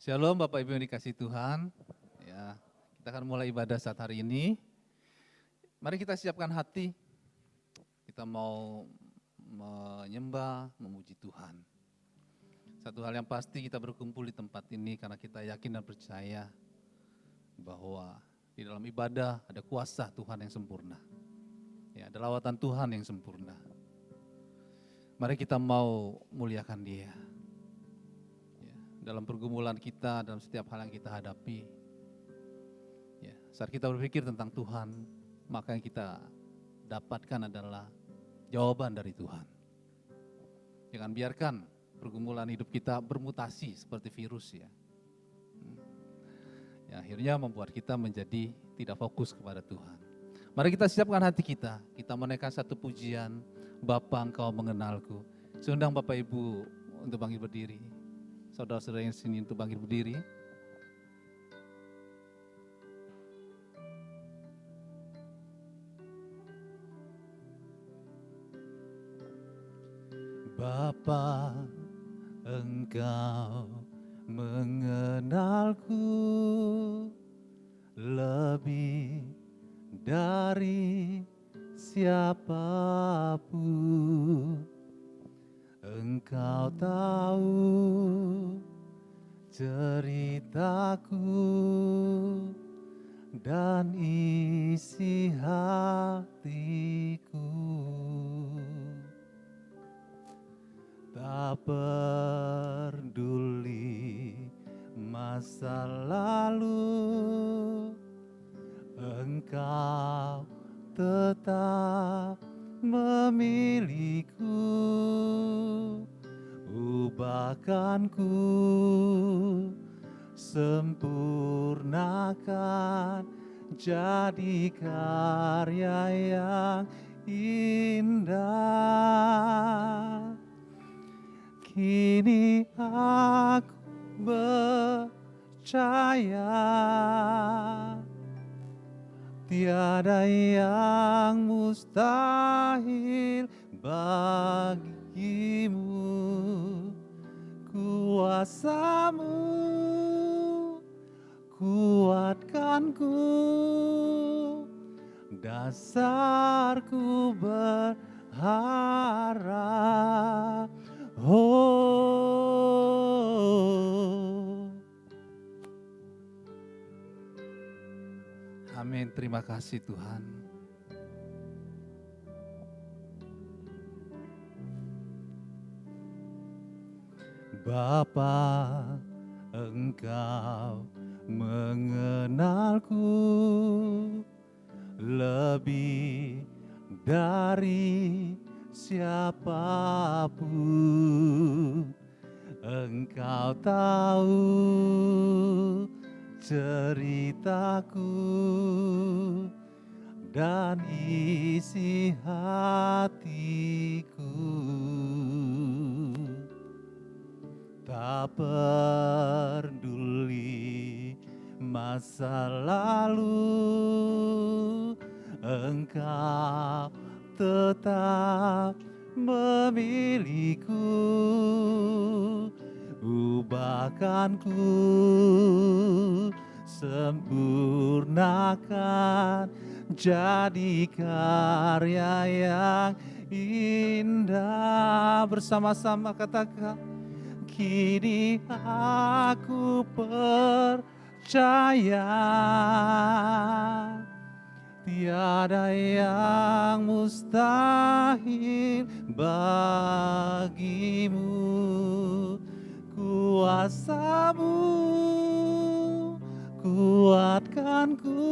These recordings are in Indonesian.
Shalom Bapak Ibu yang dikasihi Tuhan. Ya, kita akan mulai ibadah saat hari ini. Mari kita siapkan hati. Kita mau menyembah, memuji Tuhan. Satu hal yang pasti kita berkumpul di tempat ini karena kita yakin dan percaya bahwa di dalam ibadah ada kuasa Tuhan yang sempurna. Ya, ada lawatan Tuhan yang sempurna. Mari kita mau muliakan Dia. Dalam pergumulan kita, dalam setiap hal yang kita hadapi. Ya, saat kita berpikir tentang Tuhan, maka yang kita dapatkan adalah jawaban dari Tuhan. Jangan biarkan pergumulan hidup kita bermutasi seperti virus ya. Ya, akhirnya membuat kita menjadi tidak fokus kepada Tuhan. Mari kita siapkan hati kita menaikkan satu pujian, Bapa Engkau mengenalku. Saya undang Bapak Ibu untuk bangkit berdiri. Saudara-saudara yang sini untuk bangkit berdiri. Bapa, Engkau mengenalku lebih dari siapapun. Engkau tahu ceritaku dan isi hatiku. Tak peduli masa lalu, Engkau tetap memilihku. Ubahkanku, sempurnakan, jadi karya yang indah. Kini aku percaya tiada yang mustahil bagimu. Kuasamu kuatkanku, dasarku berharap. Oh, amin. Terima kasih Tuhan. Bapa, Engkau mengenalku lebih dari siapapun. Engkau tahu ceritaku dan isi hatiku. Tak peduli masa lalu, Engkau tetap memilihku. Ubahkanku, sempurnakan, jadi karya yang indah. Bersama-sama katakan, kini aku percaya tiada yang mustahil bagimu. Kuasamu kuatkanku,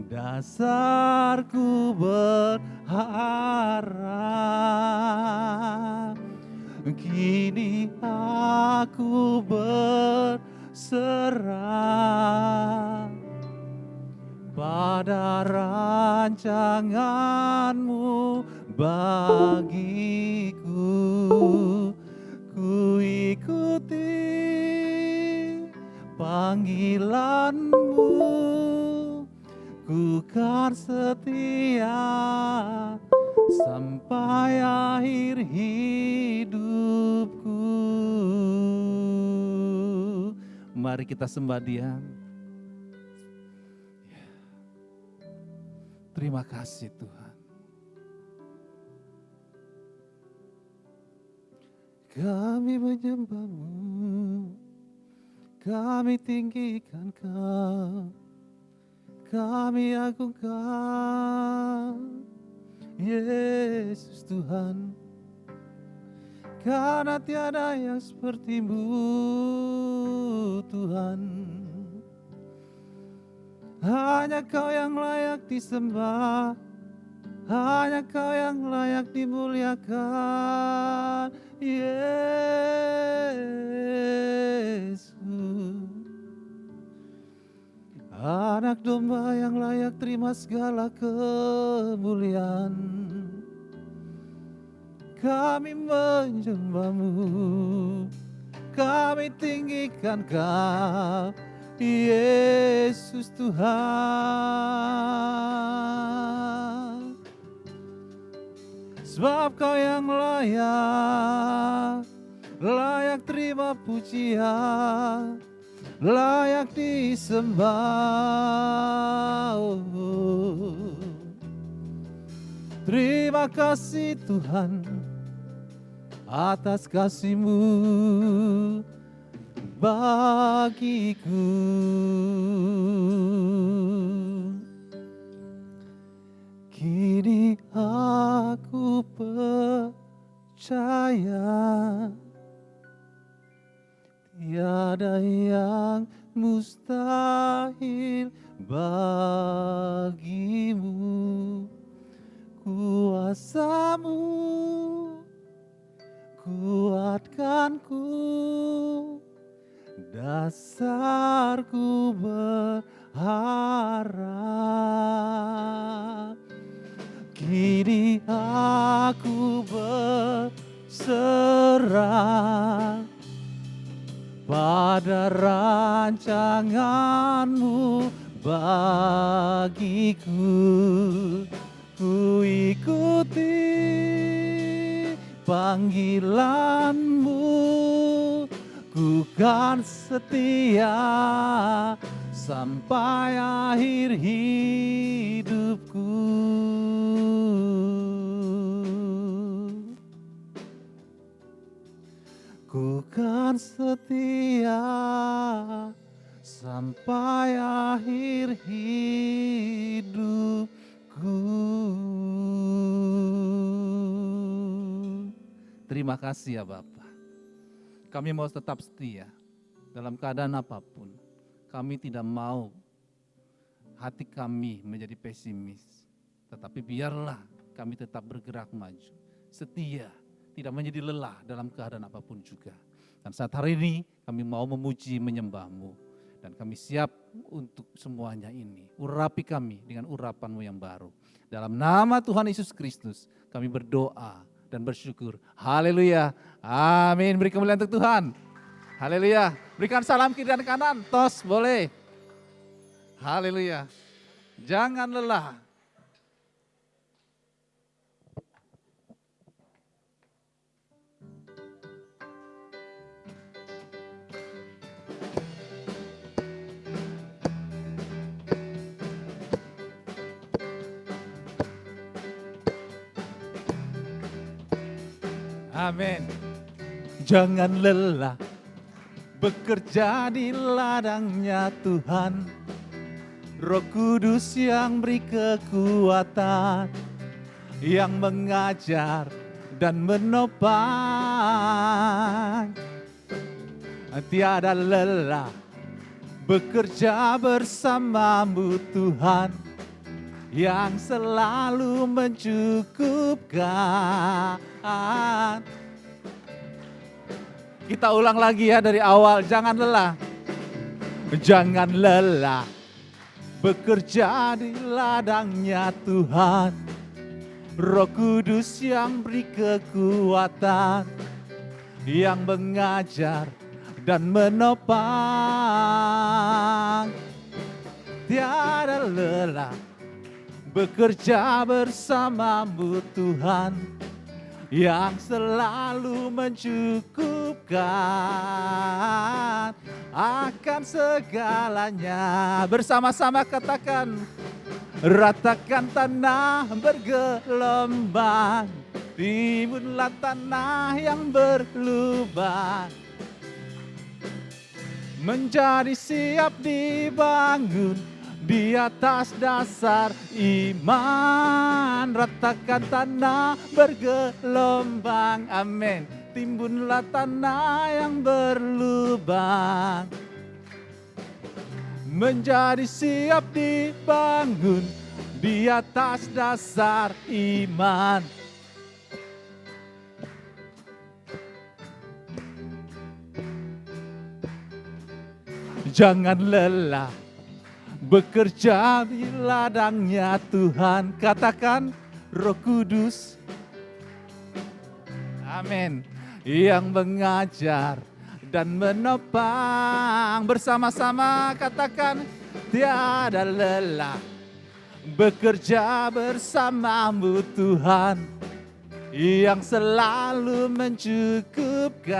dasarku berharap. Kini aku berserah pada rancanganmu bagiku. Ku ikuti panggilanmu, ku kan setia sampai akhir hidupku. Mari kita sembah Dia. Terima kasih Tuhan. Kami menyembah-Mu, kami tinggikan Kau, kami agungkan Yesus Tuhan. Karena tiada yang seperti-Mu Tuhan. Hanya Kau yang layak disembah, hanya Kau yang layak dimuliakan, Yesus. Anak domba yang layak terima segala kemuliaan. Kami menyembah-Mu, kami tinggikan Kau, Yesus Tuhan. Sebab Kau yang layak, layak terima pujian, layak disembah. Terima kasih Tuhan atas kasih-Mu bagiku. Kini aku percaya tiada yang mustahil bagimu. Kuasa-Mu kuatkanku, dasarku berharap. Kini aku berserah pada rancangan-Mu bagiku. Ku ikuti panggilan-Mu, ku kan setia sampai akhir hidupku. Ku kan setia sampai akhir hidupku. Terima kasih ya Bapa. Kami mau tetap setia dalam keadaan apapun. Kami tidak mau hati kami menjadi pesimis. Tetapi biarlah kami tetap bergerak maju. Setia, tidak menjadi lelah dalam keadaan apapun juga. Dan saat hari ini kami mau memuji menyembah-Mu. Dan kami siap untuk semuanya ini. Urapi kami dengan urapan-Mu yang baru. Dalam nama Tuhan Yesus Kristus kami berdoa dan bersyukur. Haleluya. Amin. Beri kemuliaan untuk Tuhan. Haleluya. Berikan salam kiri dan kanan. Tos boleh. Haleluya. Jangan lelah. Amin. Jangan lelah bekerja di ladangnya Tuhan. Roh Kudus yang beri kekuatan, yang mengajar dan menopang. Tiada lelah bekerja bersama-Mu Tuhan, yang selalu mencukupkan. Kita ulang lagi ya dari awal, jangan lelah. Jangan lelah bekerja di ladangnya Tuhan. Roh Kudus yang beri kekuatan, yang mengajar dan menopang. Tiada lelah bekerja bersama-Mu Tuhan, yang selalu mencukupkan akan akan segalanya. Bersama-sama katakan, ratakan tanah bergelombang, timbunlah tanah yang berlubang, menjadi siap dibangun di atas dasar iman. Ratakan tanah bergelombang, amin. Timbunlah tanah yang berlubang, menjadi siap dibangun di atas dasar iman. Jangan lelah bekerja di ladangnya Tuhan. Katakan, Roh Kudus, amin, yang mengajar dan menopang. Bersama-sama katakan, tiada lelah bekerja bersamamu Tuhan, yang selalu mencukupkan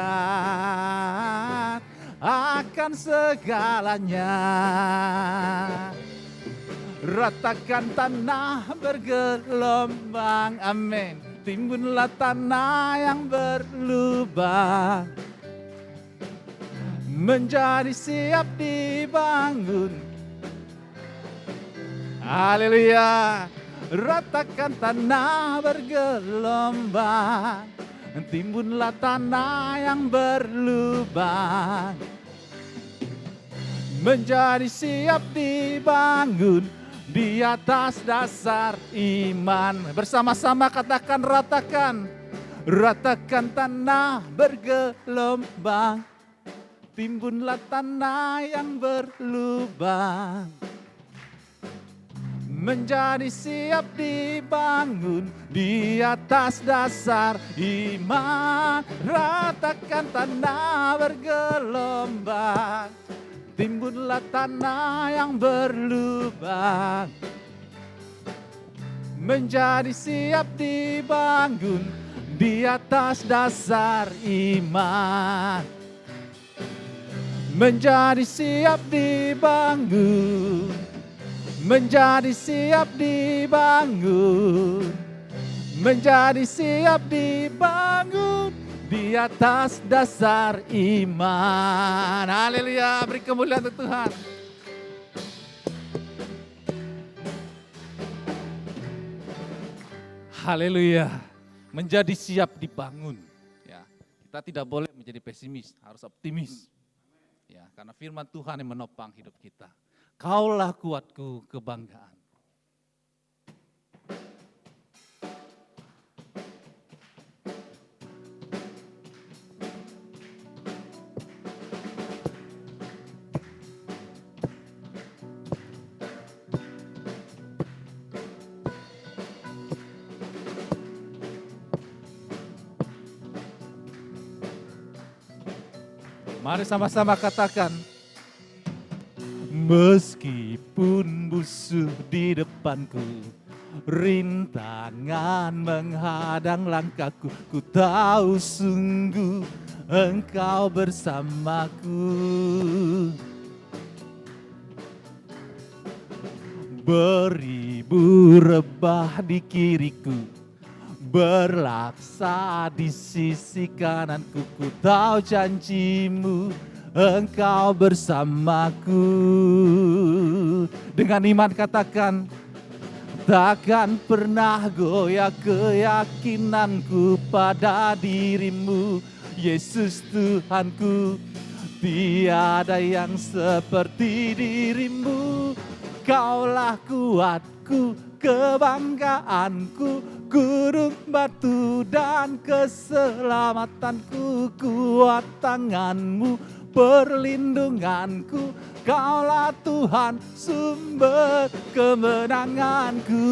akan segalanya. Ratakan tanah bergelombang, amin. Timbunlah tanah yang berlubang, menjadi siap dibangun. Haleluya. Ratakan tanah bergelombang, timbunlah tanah yang berlubang, menjadi siap dibangun di atas dasar iman. Bersama-sama katakan, ratakan, ratakan tanah bergelombang, timbunlah tanah yang berlubang, menjadi siap dibangun di atas dasar iman. Ratakan tanah bergelombang, timbunlah tanah yang berlubang, menjadi siap dibangun di atas dasar iman, menjadi siap dibangun, menjadi siap dibangun, menjadi siap dibangun di atas dasar iman. Haleluya, beri kemuliaan untuk Tuhan. Haleluya, menjadi siap dibangun. Ya, kita tidak boleh menjadi pesimis, harus optimis. Ya, karena firman Tuhan yang menopang hidup kita. Kaulah kuatku, kebanggaan. Mari sama-sama katakan, meskipun musuh di depanku, rintangan menghadang langkahku, ku tahu sungguh Engkau bersamaku. Beribu rebah di kiriku, berlaksa di sisi kananku, ku tahu janjimu Engkau bersamaku. Dengan iman katakan, takkan pernah goyah keyakinanku pada dirimu, Yesus Tuhanku. Tiada yang seperti dirimu, Kaulah kuatku, kebanggaanku, gunung batu dan keselamatanku. Kuat tanganmu, perlindunganku, Kaulah Tuhan, sumber kemenanganku.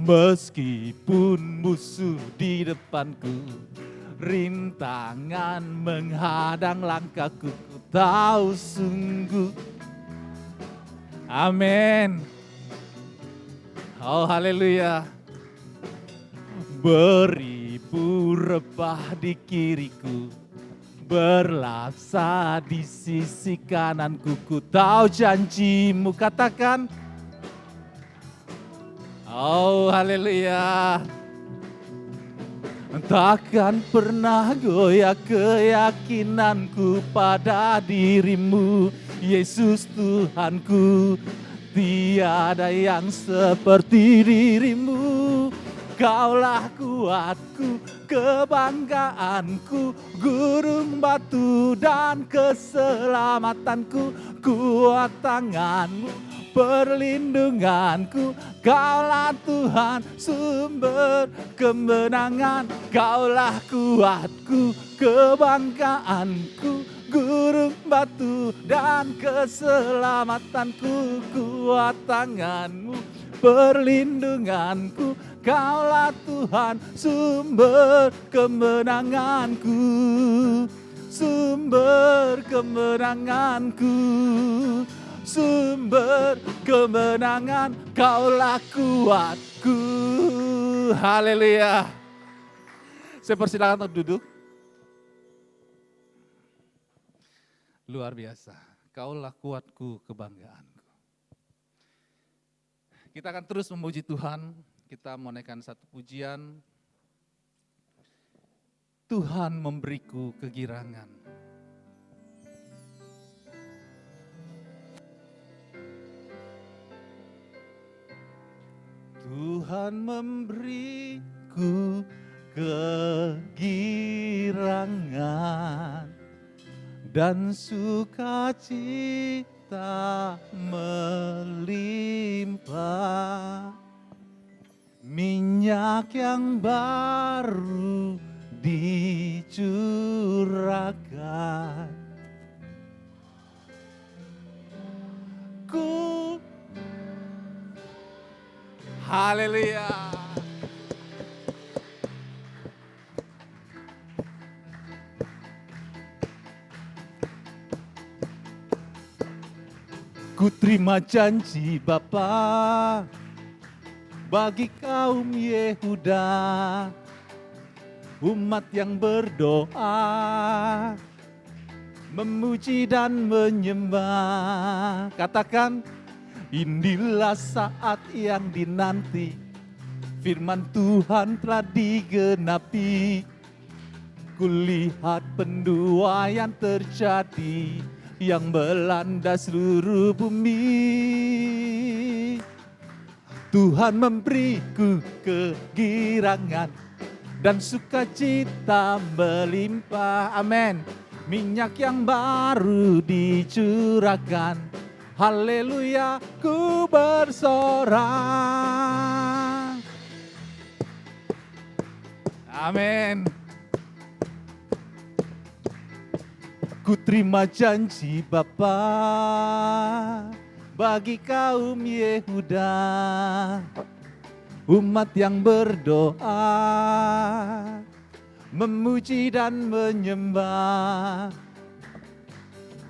Meskipun musuh di depanku, rintangan menghadang langkahku, ku tahu sungguh. Amin. Oh haleluya. Beribu rebah di kiriku, berlaksa di sisi kananku. Ku tahu janjimu, katakan. Oh haleluya. Takkan pernah goyah keyakinanku pada dirimu, Yesus Tuhanku. Tiada yang seperti dirimu. Kaulah kuatku, kebanggaanku, gunung batu dan keselamatanku. Kuat tanganmu, perlindunganku. Kaulah Tuhan, sumber kemenangan. Kaulah kuatku, kebanggaanku, gunung batu dan keselamatanku. Kuat tanganmu, perlindunganku. Kaulah Tuhan, sumber kemenanganku, sumber kemenanganku, sumber kemenangan. Kaulah kuatku. Haleluya. Saya persilakan untuk duduk. Luar biasa. Kaulah kuatku, kebanggaanku. Kita akan terus memuji Tuhan. Kita menaikkan satu pujian. Tuhan memberiku kegirangan. Tuhan memberiku kegirangan dan sukacita melimpah. Minyak yang baru dicurahkan. Ku haleluya. Ku terima janji Bapa bagi kaum Yehuda, umat yang berdoa, memuji dan menyembah. Katakan, inilah saat yang dinanti, firman Tuhan telah digenapi. Kulihat penduaian terjadi yang melanda seluruh bumi. Tuhan memberiku kegirangan dan sukacita melimpah. Amin. Minyak yang baru dicurahkan. Haleluya, ku bersorak. Amin. Ku terima janji Bapa bagi kaum Yehuda, umat yang berdoa, memuji dan menyembah.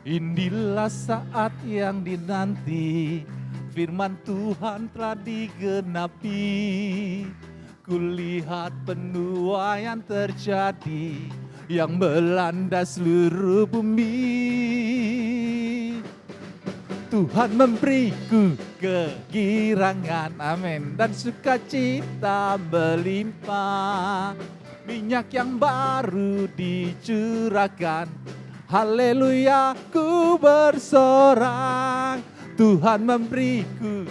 Inilah saat yang dinanti, firman Tuhan telah digenapi. Kulihat penuaian terjadi yang melanda seluruh bumi. Tuhan memberiku kegirangan, amin, dan sukacita melimpah. Minyak yang baru dicurahkan, haleluya, ku bersorak. Tuhan memberiku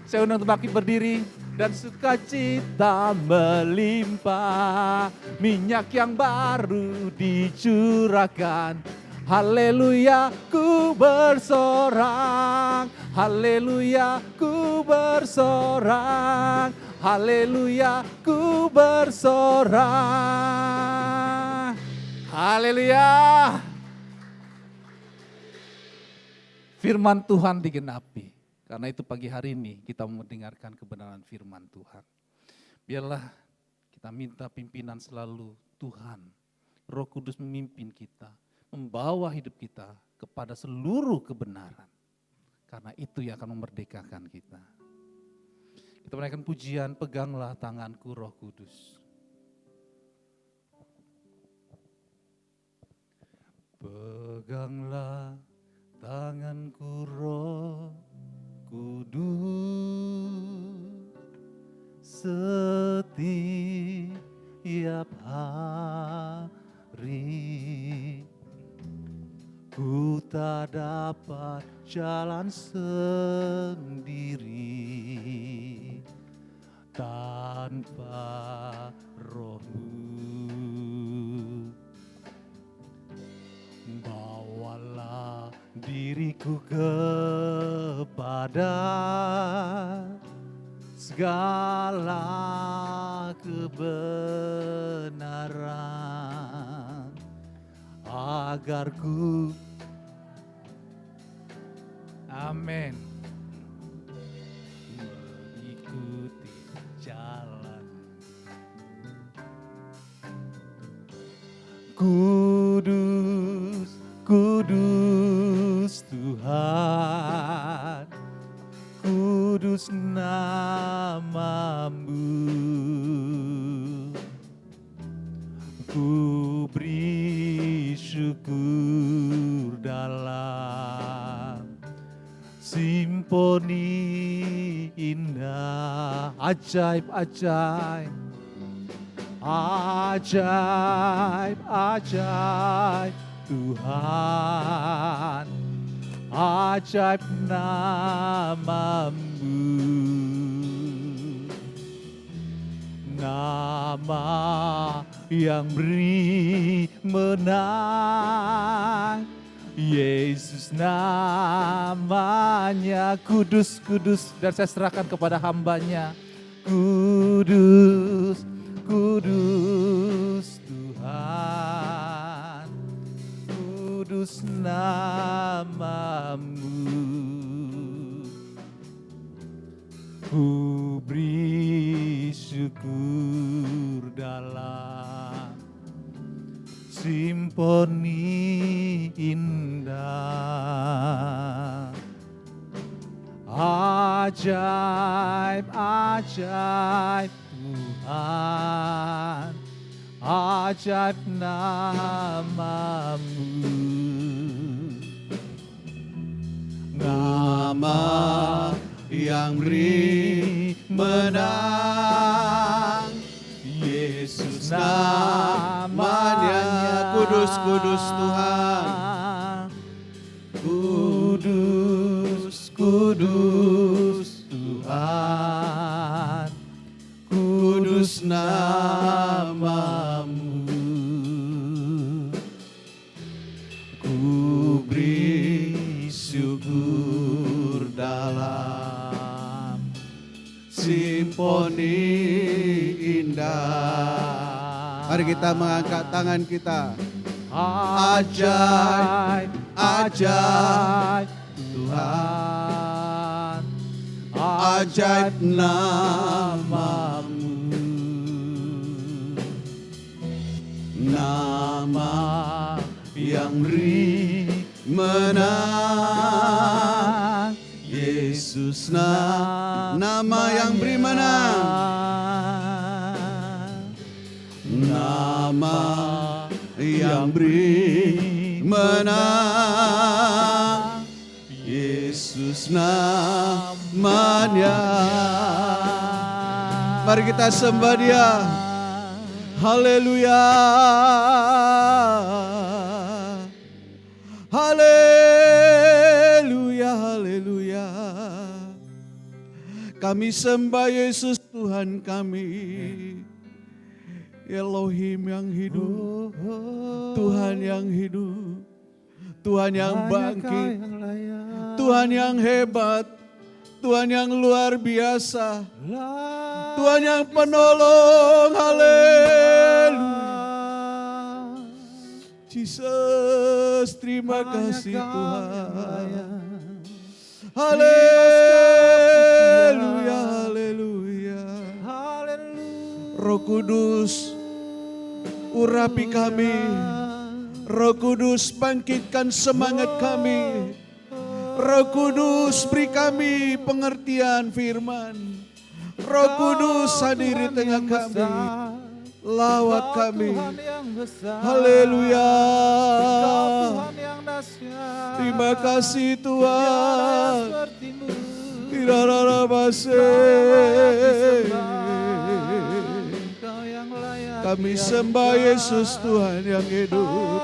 saya undang untuk bangkit berdiri. Dan sukacita melimpah. Minyak yang baru dicurahkan, haleluya, ku bersorak. Haleluya, ku bersorak. Haleluya, ku bersorak. Haleluya. Firman Tuhan digenapi. Karena itu pagi hari ini kita mendengarkan kebenaran firman Tuhan. Biarlah kita minta pimpinan selalu Tuhan. Roh Kudus memimpin kita, membawa hidup kita kepada seluruh kebenaran. Karena itu yang akan memerdekakan kita. Kita menaikkan pujian, peganglah tanganku Roh Kudus. Peganglah tanganku Roh Kudus, setiap hari ku tak dapat jalan sendiri tanpa Roh-Mu. Bawalah diriku kepada segala kebenaran, agar ku amin mengikuti jalan. Kudus, kudus Tuhan, kudus nama-Mu. Ku beri syukur dalam simfoni indah. Ajaib, ajaib, ajaib, ajaib Tuhan, ajaib nama-Mu. Nama yang beri menang, Yesus namanya. Kudus, kudus, dan saya serahkan kepada hamba-Nya. Kudus, kudus Tuhan, kudus nama-Mu. Ku beri syukur dalam simfoni indah. Ajaib, ajaib Tuhan, ajaib nama-Mu. Nama yang beri menang, Yesus namanya. Kudus, kudus Tuhan, kudus, kudus Tuhan, kudus nama-Mu. Ku beri syukur dalam simfoni indah. Mari kita mengangkat tangan kita. Ajaib, ajaib Tuhan, ajaib nama-Mu. Nama yang beri menang, Yesus nama yang beri menang. Nama yang beri menang, Yesus namanya. Mari kita sembah Dia. Haleluya, haleluya, haleluya. Kami sembah Yesus Tuhan kami, Elohim yang hidup, Tuhan yang hidup, Tuhan yang bangkit, Tuhan yang hebat, Tuhan yang luar biasa, Tuhan yang penolong. Haleluya, Jesus, terima kasih Tuhan. Haleluya, haleluya. Roh Kudus, urapi kami. Roh Kudus, bangkitkan semangat kami. Roh Kudus, beri kami pengertian firman. Roh Kudus hadir di tengah kami. Lawat kami. Haleluya. Terima kasih Tuhan. Kami sembah Yesus Tuhan yang hidup.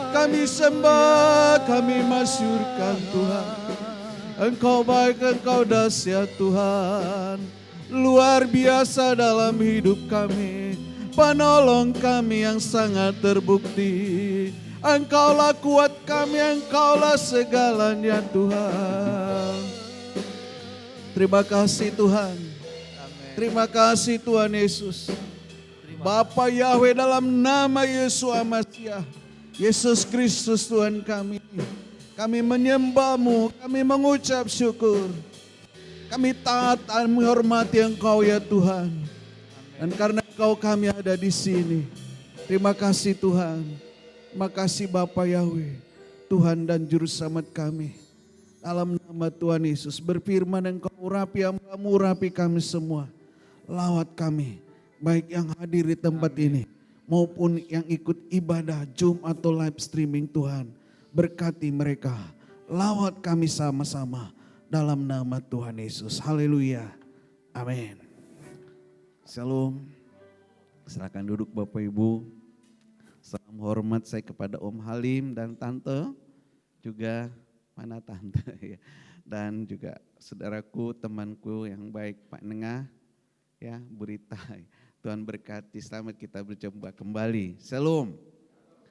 Kami sembah, kami masyurkan Tuhan. Engkau baik, Engkau dahsyat Tuhan. Luar biasa dalam hidup kami. Penolong kami yang sangat terbukti. Engkaulah kuat kami, Engkaulah segalanya Tuhan. Terima kasih Tuhan. Terima kasih Tuhan Yesus. Bapa Yahweh, dalam nama Yesus Masiah, Yesus Kristus Tuhan kami. Kami menyembah-Mu, kami mengucap syukur. Kami taat dan menghormati Engkau ya Tuhan. Dan karena Engkau kami ada di sini. Terima kasih Tuhan. Terima kasih Bapa Yahweh, Tuhan dan Juru Selamat kami. Dalam nama Tuhan Yesus berfirman, Engkau urapi hamba-Mu, urapi kami semua. Lawat kami, baik yang hadir di tempat ini maupun yang ikut ibadah Zoom atau live streaming Tuhan. Berkati mereka, lawat kami sama-sama dalam nama Tuhan Yesus. Haleluya. Amin. Shalom. Silakan duduk Bapak Ibu. Salam hormat saya kepada Om Halim dan Tante. Juga mana Tante ya. Dan juga saudaraku, temanku yang baik Pak Nengah. Ya, Bu Rita. Tuhan berkati, selamat kita berjumpa kembali. Shalom.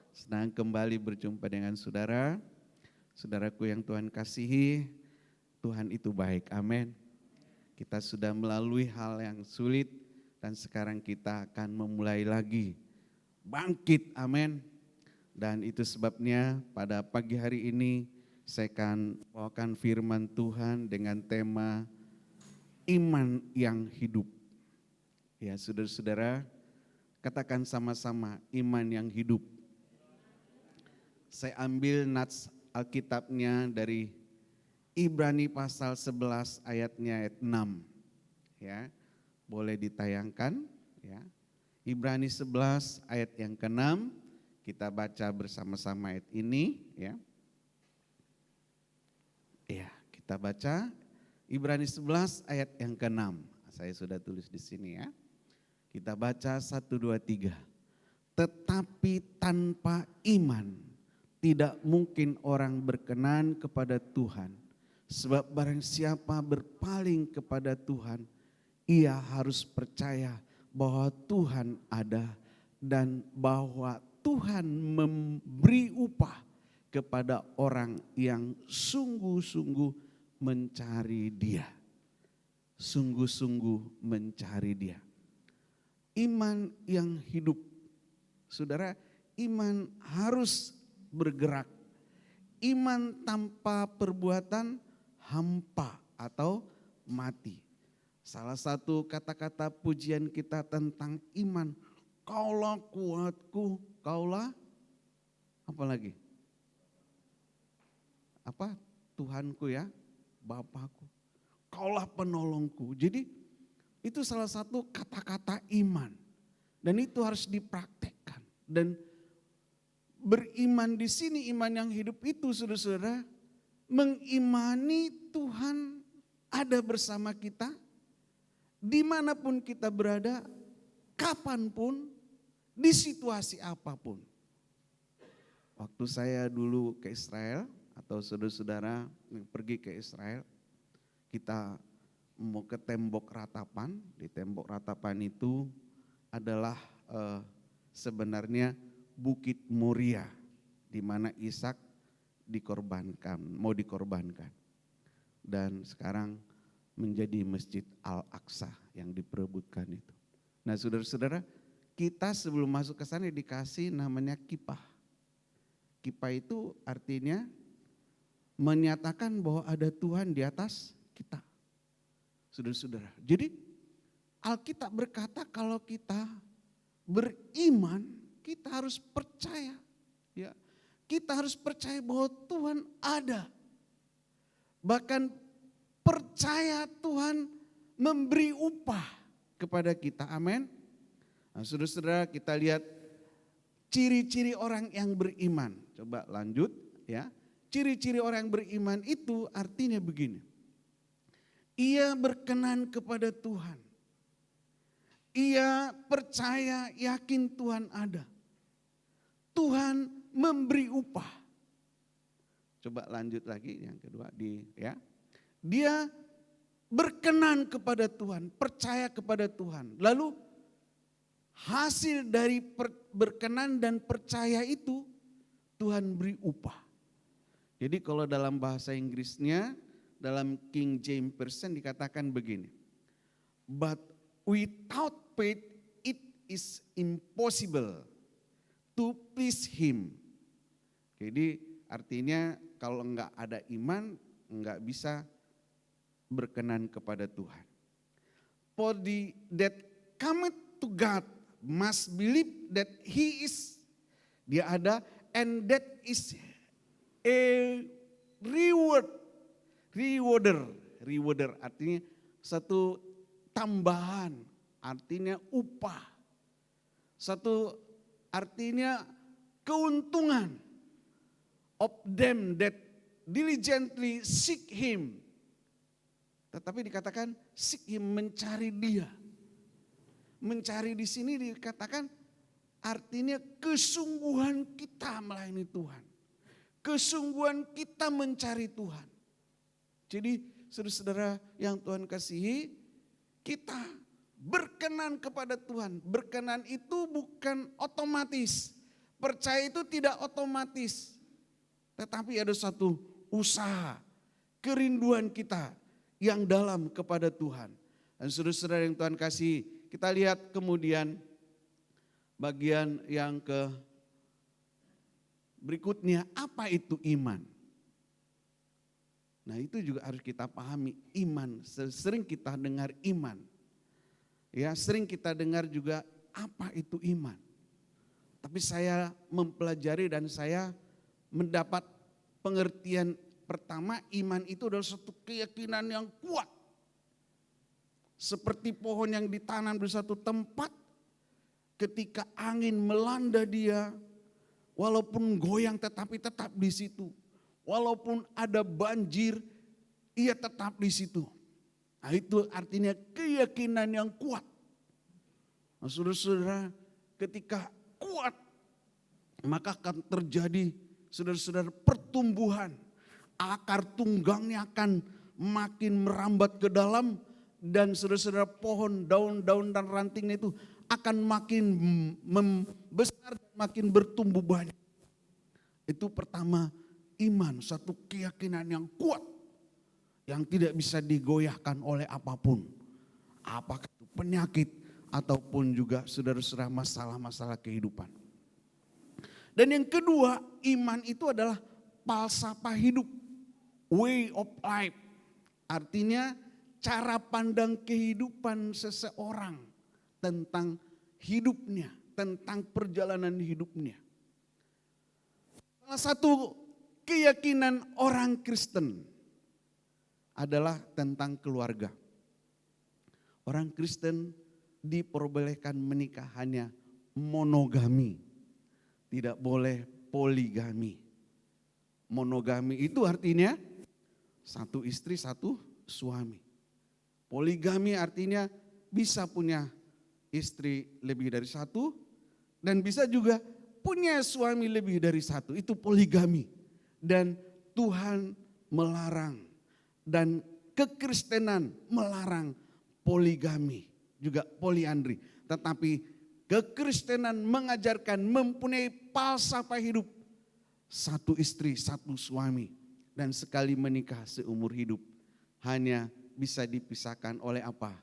Senang kembali berjumpa dengan saudara. Saudaraku yang Tuhan kasihi, Tuhan itu baik, amin. Kita sudah melalui hal yang sulit dan sekarang kita akan memulai lagi. Bangkit, amin. Dan itu sebabnya pada pagi hari ini saya akan bawakan firman Tuhan dengan tema iman yang hidup. Ya saudara-saudara, katakan sama-sama iman yang hidup. Saya ambil nats Alkitabnya dari Ibrani pasal 11 ayatnya ayat 6. Ya, boleh ditayangkan. Ya. Ibrani 11 ayat yang ke-6, kita baca bersama-sama ayat ini. Ya, kita baca Ibrani 11 ayat yang ke-6. Saya sudah tulis di sini ya. Kita baca 1, 2, 3. Tetapi tanpa iman tidak mungkin orang berkenan kepada Tuhan. Sebab barang siapa berpaling kepada Tuhan, ia harus percaya bahwa Tuhan ada dan bahwa Tuhan memberi upah kepada orang yang sungguh-sungguh mencari Dia. Sungguh-sungguh mencari Dia. Iman yang hidup. Saudara, iman harus bergerak. Iman tanpa perbuatan hampa atau mati. Salah satu kata-kata pujian kita tentang iman. Kaulah kuatku, kaulah apa lagi? Apa? Tuhanku ya, Bapakku. Kaulah penolongku. Jadi itu salah satu kata-kata iman. Dan itu harus dipraktekkan. Dan beriman di sini, iman yang hidup itu saudara-saudara, mengimani Tuhan ada bersama kita, dimanapun kita berada, kapanpun, di situasi apapun. Waktu saya dulu ke Israel, atau saudara-saudara pergi ke Israel, kita mau ke tembok ratapan. Di tembok ratapan itu adalah sebenarnya Bukit Moria, di mana Ishak dikorbankan, mau dikorbankan. Dan sekarang menjadi Masjid Al-Aqsa yang diperebutkan itu. Nah saudara-saudara, kita sebelum masuk ke sana dikasih namanya kipah. Kipah itu artinya menyatakan bahwa ada Tuhan di atas kita. Saudara-saudara, jadi Alkitab berkata kalau kita beriman, kita harus percaya. Ya, kita harus percaya bahwa Tuhan ada. Bahkan percaya Tuhan memberi upah kepada kita. Amin. Nah, saudara-saudara, kita lihat ciri-ciri orang yang beriman. Coba lanjut ya. Ciri-ciri orang yang beriman itu artinya begini. Ia berkenan kepada Tuhan. Ia percaya, yakin Tuhan ada. Tuhan memberi upah. Coba lanjut lagi yang kedua ya. Dia berkenan kepada Tuhan, percaya kepada Tuhan. Lalu hasil dari berkenan dan percaya itu Tuhan beri upah. Jadi kalau dalam bahasa Inggrisnya, dalam King James Version dikatakan begini. But without faith it is impossible to please him. Jadi artinya kalau enggak ada iman, enggak bisa berkenan kepada Tuhan. For the that cometh to God must believe that he is, dia ada, and that is a rewarder artinya satu tambahan, artinya upah. Satu artinya keuntungan of them that diligently seek him. Tetapi dikatakan seek him, mencari dia. Mencari di sini dikatakan artinya kesungguhan kita melayani Tuhan. Kesungguhan kita mencari Tuhan. Jadi saudara-saudara yang Tuhan kasihi, kita berkenan kepada Tuhan. Berkenan itu bukan otomatis. Percaya itu tidak otomatis. Tetapi ada satu usaha, kerinduan kita yang dalam kepada Tuhan. Dan saudara-saudara yang Tuhan kasihi, kita lihat kemudian bagian yang berikutnya, apa itu iman? Nah itu juga harus kita pahami, iman. Sering kita dengar iman. Ya, sering kita dengar juga apa itu iman. Tapi saya mempelajari dan saya mendapat pengertian pertama, iman itu adalah satu keyakinan yang kuat. Seperti pohon yang ditanam di satu tempat, ketika angin melanda dia, walaupun goyang tetapi tetap di situ. Walaupun ada banjir, ia tetap di situ. Nah itu artinya keyakinan yang kuat. Nah saudara-saudara, ketika kuat, maka akan terjadi saudara-saudara pertumbuhan. Akar tunggangnya akan makin merambat ke dalam, dan saudara-saudara pohon, daun-daun dan rantingnya itu akan makin membesar dan makin bertumbuh banyak. Itu pertama, iman, satu keyakinan yang kuat yang tidak bisa digoyahkan oleh apapun. Apakah itu penyakit ataupun juga saudara-saudara masalah-masalah kehidupan. Dan yang kedua, iman itu adalah falsafah hidup, way of life. Artinya cara pandang kehidupan seseorang tentang hidupnya, tentang perjalanan hidupnya. Salah satu keyakinan orang Kristen adalah tentang keluarga. Orang Kristen diperbolehkan menikah hanya monogami, tidak boleh poligami. Monogami itu artinya satu istri, satu suami. Poligami artinya bisa punya istri lebih dari satu dan bisa juga punya suami lebih dari satu. Itu poligami. Dan Tuhan melarang dan kekristenan melarang poligami, juga poliandri. Tetapi kekristenan mengajarkan mempunyai falsafah hidup, satu istri, satu suami, dan sekali menikah seumur hidup. Hanya bisa dipisahkan oleh apa?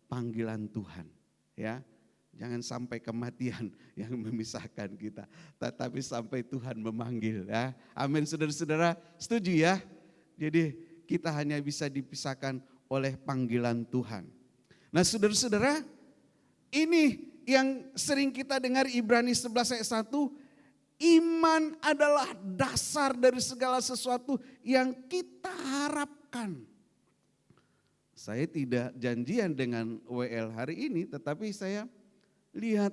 Panggilan Tuhan, ya. Jangan sampai kematian yang memisahkan kita, tetapi sampai Tuhan memanggil, ya. Amin, saudara-saudara, setuju ya? Jadi kita hanya bisa dipisahkan oleh panggilan Tuhan. Nah saudara-saudara, ini yang sering kita dengar Ibrani 11 ayat 1, iman adalah dasar dari segala sesuatu yang kita harapkan. Saya tidak janjian dengan WL hari ini, tetapi saya lihat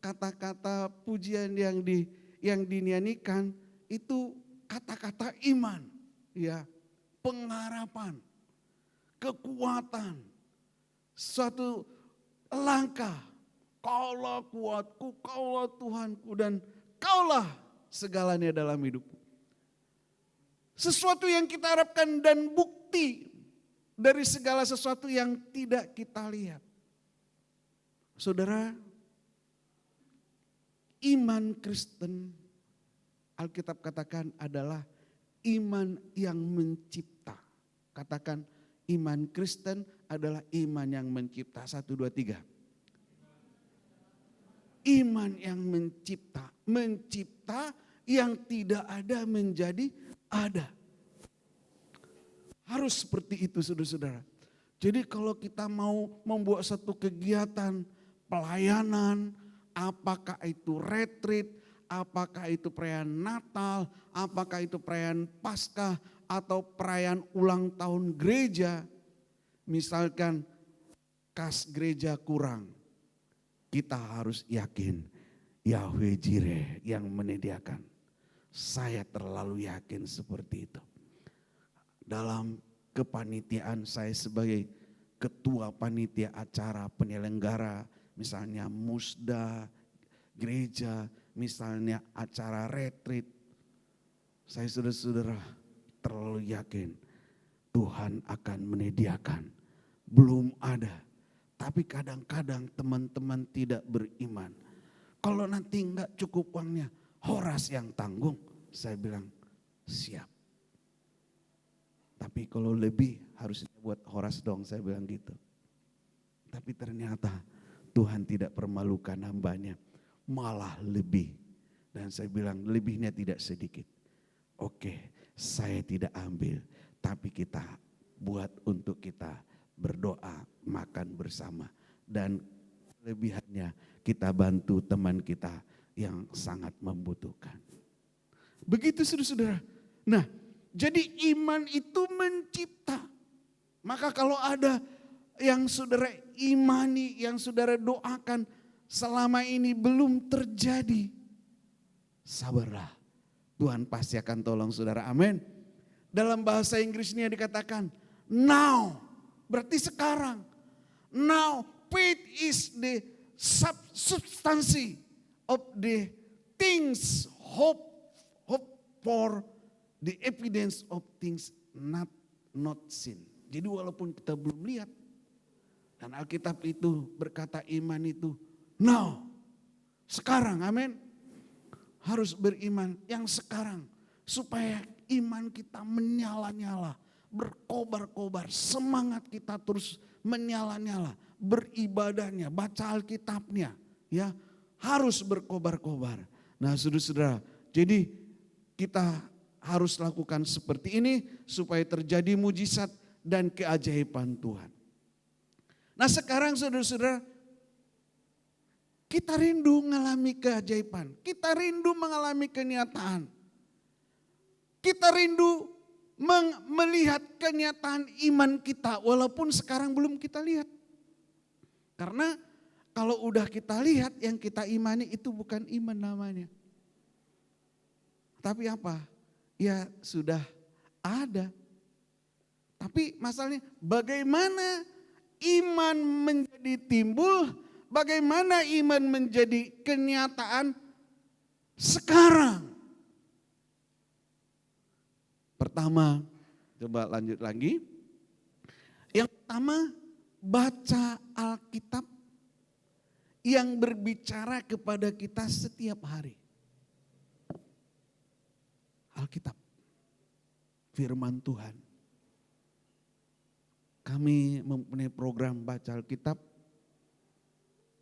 kata-kata pujian yang dinyanyikan itu kata-kata iman, ya, pengharapan, kekuatan, suatu langkah. Kaulah kuatku, kaulah Tuhanku, dan kaulah segalanya dalam hidupku. Sesuatu yang kita harapkan dan bukti dari segala sesuatu yang tidak kita lihat. Saudara, iman Kristen, Alkitab katakan adalah iman yang mencipta. Katakan iman Kristen adalah iman yang mencipta. 1, 2, 3. Iman yang mencipta. Mencipta yang tidak ada menjadi ada. Harus seperti itu saudara-saudara. Jadi kalau kita mau membuat satu kegiatan pelayanan, apakah itu retreat, apakah itu perayaan Natal, apakah itu perayaan Paskah, atau perayaan ulang tahun gereja. Misalkan kas gereja kurang, kita harus yakin Yahweh Jireh yang menyediakan. Saya terlalu yakin seperti itu. Dalam kepanitiaan saya sebagai ketua panitia acara penyelenggara, misalnya musda, gereja, misalnya acara retreat. Saya saudara-saudara terlalu yakin Tuhan akan menyediakan. Belum ada. Tapi kadang-kadang teman-teman tidak beriman. Kalau nanti enggak cukup uangnya, Horas yang tanggung. Saya bilang siap. Tapi kalau lebih harusnya buat Horas dong, saya bilang gitu. Tapi ternyata Tuhan tidak permalukan hambanya, malah lebih. Dan saya bilang lebihnya tidak sedikit. Oke, saya tidak ambil, tapi kita buat untuk kita berdoa, makan bersama. Dan kelebihannya kita bantu teman kita yang sangat membutuhkan. Begitu saudara-saudara. Nah, jadi iman itu mencipta. Maka kalau ada yang saudara imani, yang saudara doakan selama ini belum terjadi, sabarlah. Tuhan pasti akan tolong saudara, amin. Dalam bahasa Inggrisnya dikatakan now, berarti sekarang. Now, faith is the substansi of the things hope for, the evidence of things not seen. Jadi walaupun kita belum lihat, dan Alkitab itu berkata iman itu now, sekarang, amin. Harus beriman yang sekarang supaya iman kita menyala-nyala, berkobar-kobar, semangat kita terus menyala-nyala, beribadahnya, baca Alkitabnya, ya harus berkobar-kobar. Nah, saudara-saudara, jadi kita harus lakukan seperti ini supaya terjadi mujizat dan keajaiban Tuhan. Nah, sekarang saudara-saudara, kita rindu mengalami keajaiban, kita rindu mengalami kenyataan. Kita rindu melihat kenyataan iman kita walaupun sekarang belum kita lihat. Karena kalau udah kita lihat yang kita imani itu bukan iman namanya. Tapi apa? Ya sudah ada. Tapi masalahnya bagaimana iman menjadi timbul, bagaimana iman menjadi kenyataan sekarang. Pertama, coba lanjut lagi. Yang pertama, baca Alkitab yang berbicara kepada kita setiap hari. Alkitab, firman Tuhan. Kami mempunyai program baca Alkitab,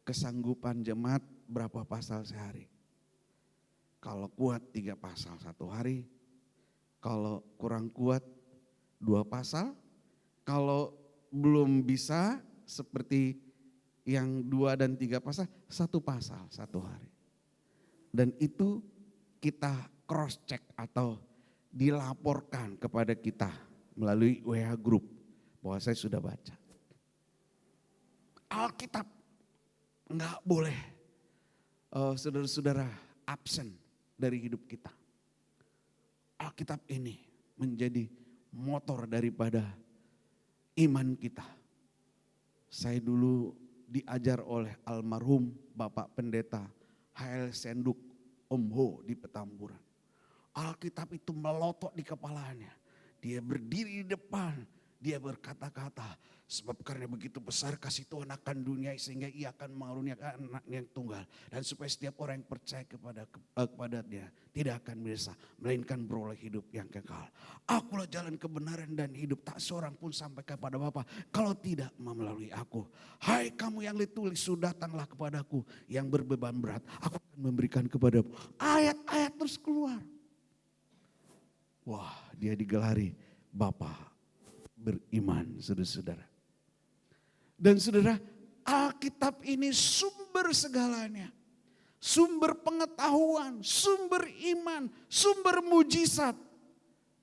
kesanggupan jemaat berapa pasal sehari. Kalau kuat 3 pasal 1 hari, kalau kurang kuat 2 pasal, kalau belum bisa seperti yang 2 dan 3 pasal, 1 pasal 1 hari. Dan itu kita cross check atau dilaporkan kepada kita melalui WA group. bahwa saya sudah baca. Alkitab nggak boleh saudara-saudara absen dari hidup kita. Alkitab ini menjadi motor daripada iman kita. Saya dulu diajar oleh almarhum Bapak Pendeta H.L. Senduk Om Ho di Petamburan. Alkitab itu melotok di kepalanya. Dia berdiri di depan, dia berkata-kata, sebab karena begitu besar kasih Tuhan akan dunia sehingga ia akan mengaruniakan anaknya yang tunggal. Dan supaya setiap orang yang percaya kepada-Nya tidak akan binasa, melainkan beroleh hidup yang kekal. Akulah jalan kebenaran dan hidup, tak seorang pun sampai kepada Bapa kalau tidak melalui aku. Hai kamu yang ditulis, datanglah kepadaku yang berbeban berat, aku akan memberikan kepadamu. Ayat-ayat terus keluar. Wah, dia digelari Bapa beriman, saudara-saudara. Dan saudara, Alkitab ini sumber segalanya. Sumber pengetahuan, sumber iman, sumber mujizat.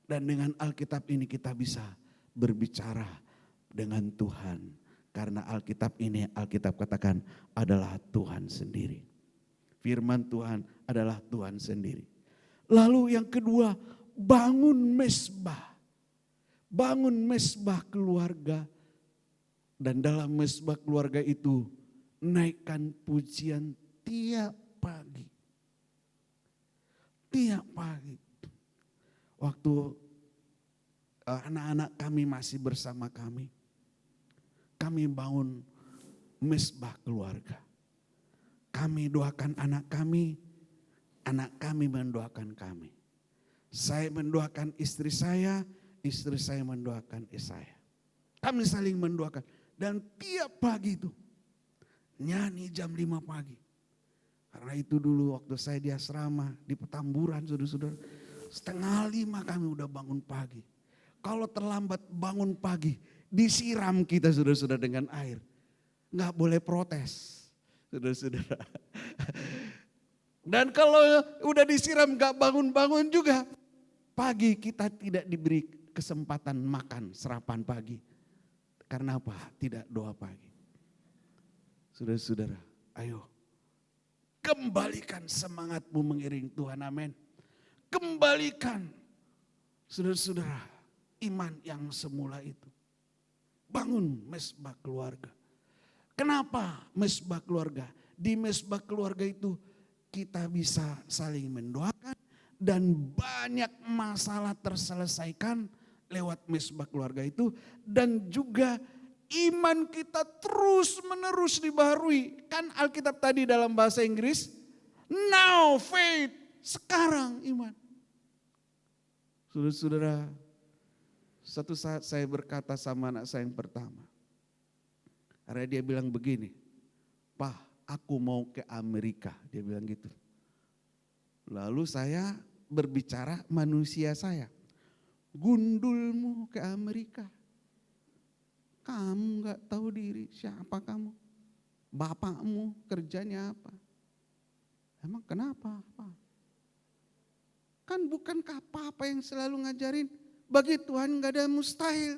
Dan dengan Alkitab ini kita bisa berbicara dengan Tuhan. Karena Alkitab ini, Alkitab katakan adalah Tuhan sendiri. Firman Tuhan adalah Tuhan sendiri. Lalu yang kedua, bangun mesbah. Bangun mesbah keluarga. Dan dalam mesbah keluarga itu naikkan pujian tiap pagi. Tiap pagi. Waktu anak-anak kami masih bersama kami bangun mesbah keluarga. Kami doakan anak kami mendoakan kami. Saya mendoakan istri saya mendoakan istri saya. Kami saling mendoakan. Dan tiap pagi itu nyanyi jam 5 pagi. Karena itu dulu waktu saya di asrama, di Petamburan saudara-saudara. 4:30 kami udah bangun pagi. Kalau terlambat bangun pagi, disiram kita saudara-saudara dengan air. Nggak boleh protes saudara-saudara. Dan kalau udah disiram nggak bangun-bangun juga, pagi kita tidak diberi kesempatan makan sarapan pagi. Karena apa? Tidak doa pagi. Saudara-saudara, ayo kembalikan semangatmu mengiring Tuhan, amin. Kembalikan saudara-saudara iman yang semula itu. Bangun mesbah keluarga. Kenapa mesbah keluarga? Di mesbah keluarga itu kita bisa saling mendoakan dan banyak masalah terselesaikan lewat mesbah keluarga itu. Dan juga iman kita terus menerus dibaharui. Kan Alkitab tadi dalam bahasa Inggris, now faith, sekarang iman. Saudara-saudara, satu saat saya berkata sama anak saya yang pertama. Karena dia bilang begini, "Pak, aku mau ke Amerika," dia bilang gitu. Lalu saya berbicara manusia saya, "Gundulmu ke Amerika. Kamu gak tahu diri, siapa kamu? Bapakmu kerjanya apa? Emang kenapa, Pak? Kan bukankah Papa yang selalu ngajarin, bagi Tuhan gak ada mustahil.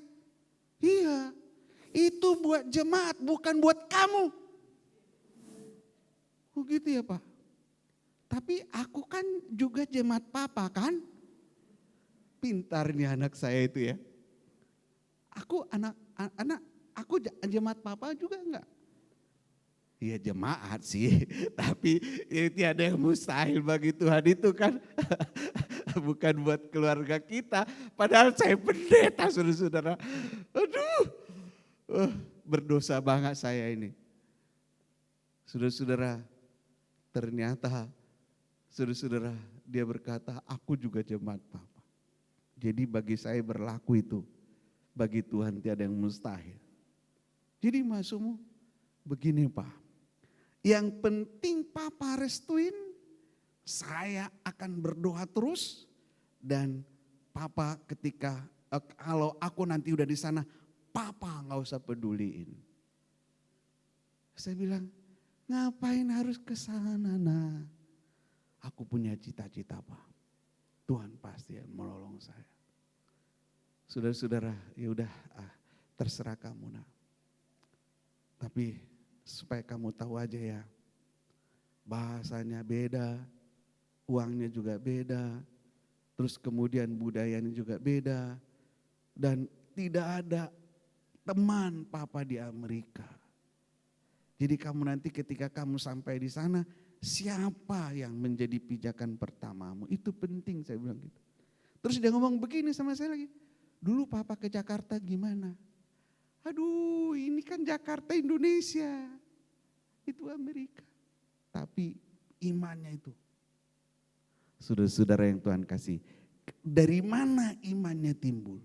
Iya, itu buat jemaat bukan buat kamu." Oh gitu ya Pak. Tapi aku kan juga jemaat Papa kan. Pintarnya anak saya itu ya. Aku aku jemaat Papa juga enggak? Iya jemaat sih, tapi tiada yang mustahil bagi Tuhan itu kan. Bukan buat keluarga kita, padahal saya pendeta saudara-saudara. Aduh, berdosa banget saya ini. Saudara-saudara, ternyata saudara-saudara dia berkata, aku juga jemaat Papa. Jadi bagi saya berlaku itu, bagi Tuhan tiada yang mustahil. Jadi maksudmu begini Pak, yang penting Papa restuin, saya akan berdoa terus dan Papa ketika kalau aku nanti udah di sana, Papa nggak usah peduliin. Saya bilang, ngapain harus ke sana nah? Aku punya cita-cita Pak. Tuhan pasti menolong saya. Saudara-saudara, ya udah terserah kamu nak. Tapi supaya kamu tahu aja ya, bahasanya beda, uangnya juga beda, terus kemudian budayanya juga beda, dan tidak ada teman papa di Amerika. Jadi kamu nanti ketika kamu sampai di sana, siapa yang menjadi pijakan pertamamu? Itu penting, saya bilang gitu. Terus dia ngomong begini sama saya lagi, dulu papa ke Jakarta gimana? Aduh, ini kan Jakarta Indonesia, itu Amerika. Tapi imannya itu, saudara-saudara yang Tuhan kasih, dari mana imannya timbul?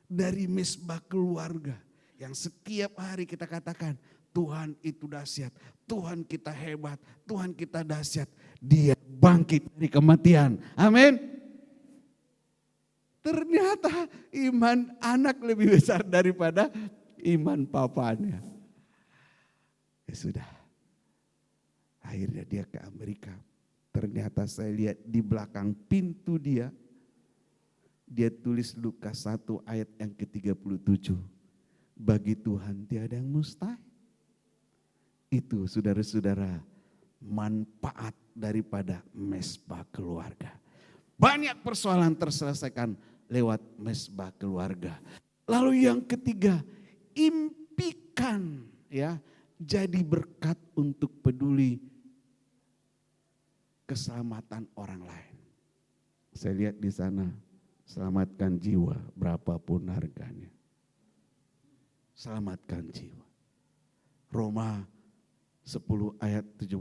Dari mesbah keluarga yang setiap hari kita katakan, Tuhan itu dahsyat, Tuhan kita hebat, Tuhan kita dahsyat. Dia bangkit dari kematian. Amin. Ternyata iman anak lebih besar daripada iman papanya. Ya sudah, akhirnya dia ke Amerika. Ternyata saya lihat di belakang pintu dia tulis Lukas 1 ayat yang ke-37. Bagi Tuhan tiada yang mustahil. Itu saudara-saudara manfaat daripada mesbah keluarga. Banyak persoalan terselesaikan lewat mesbah keluarga. Lalu yang ketiga, impikan ya, jadi berkat untuk peduli keselamatan orang lain. Saya lihat di sana, selamatkan jiwa berapapun harganya. Selamatkan jiwa. Roma 10 ayat 17.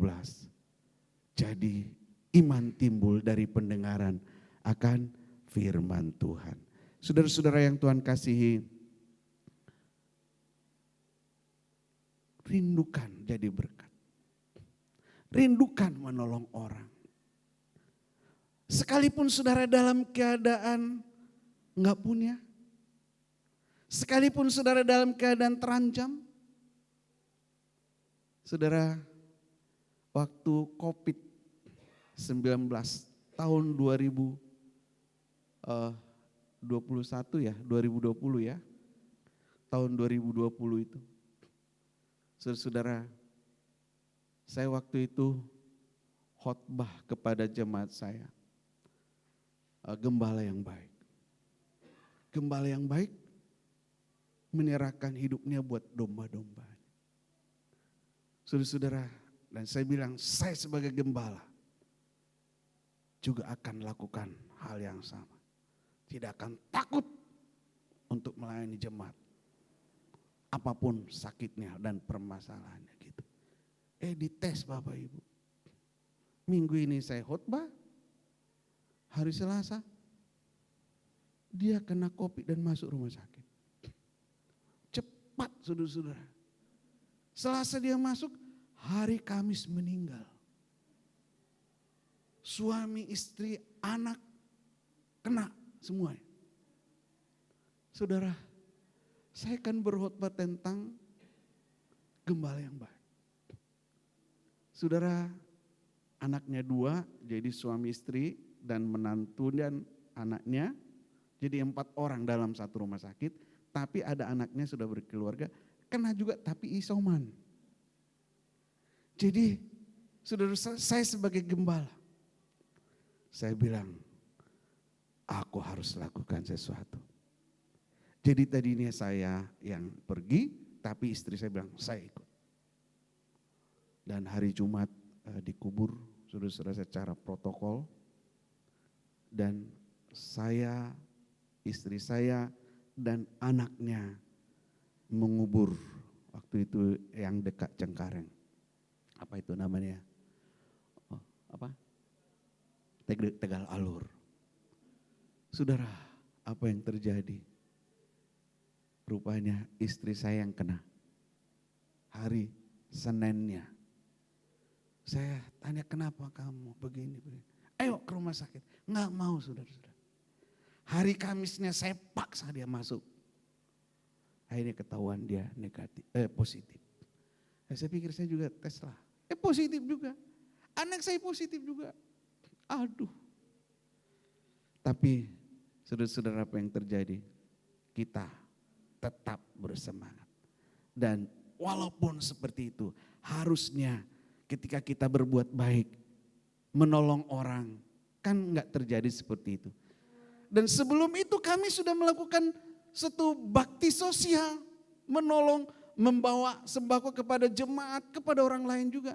Jadi iman timbul dari pendengaran akan firman Tuhan. Saudara-saudara yang Tuhan kasihi, rindukan jadi berkat. Rindukan menolong orang. Sekalipun saudara dalam keadaan enggak punya. Sekalipun saudara dalam keadaan terancam. Saudara, waktu COVID-19 tahun 2021 ya, 2020 ya. Tahun 2020 itu. Saudara, saya waktu itu khotbah kepada jemaat saya. Gembala yang baik. Gembala yang baik menyerahkan hidupnya buat domba-domba. Saudara-saudara, dan saya bilang saya sebagai gembala juga akan lakukan hal yang sama. Tidak akan takut untuk melayani jemaat. Apapun sakitnya dan permasalahannya gitu. Dites Bapak Ibu. Minggu ini saya khotbah, hari Selasa dia kena COVID dan masuk rumah sakit. Cepat saudara-saudara. Selasa dia masuk, hari Kamis meninggal. Suami, istri, anak kena semuanya. Saudara, saya akan berkhotbah tentang gembala yang baik. Saudara, anaknya 2, jadi suami istri dan menantu dan anaknya. Jadi 4 orang dalam satu rumah sakit, tapi ada anaknya sudah berkeluarga, kena juga tapi isoman. Jadi saudara, saya sebagai gembala, saya bilang, aku harus lakukan sesuatu. Jadi tadinya saya yang pergi, tapi istri saya bilang, saya ikut. Dan hari Jumat dikubur, saudara-saudara secara protokol. Dan saya, istri saya, dan anaknya mengubur waktu itu yang dekat Cengkareng. Apa itu namanya? Tegal Alur. Saudara, apa yang terjadi? Rupanya istri saya yang kena. Hari Seninnya. Saya tanya, kenapa kamu begini? Ayo ke rumah sakit. Enggak mau saudara-saudara. Hari Kamisnya saya paksa dia masuk. Akhirnya ketahuan dia positif. Saya pikir saya juga tes lah. Positif juga. Anak saya positif juga. Aduh. Tapi saudara-saudara, apa yang terjadi? Kita tetap bersemangat. Dan walaupun seperti itu, harusnya ketika kita berbuat baik, menolong orang, kan enggak terjadi seperti itu. Dan sebelum itu kami sudah melakukan satu bakti sosial, menolong, membawa sembako kepada jemaat, kepada orang lain juga.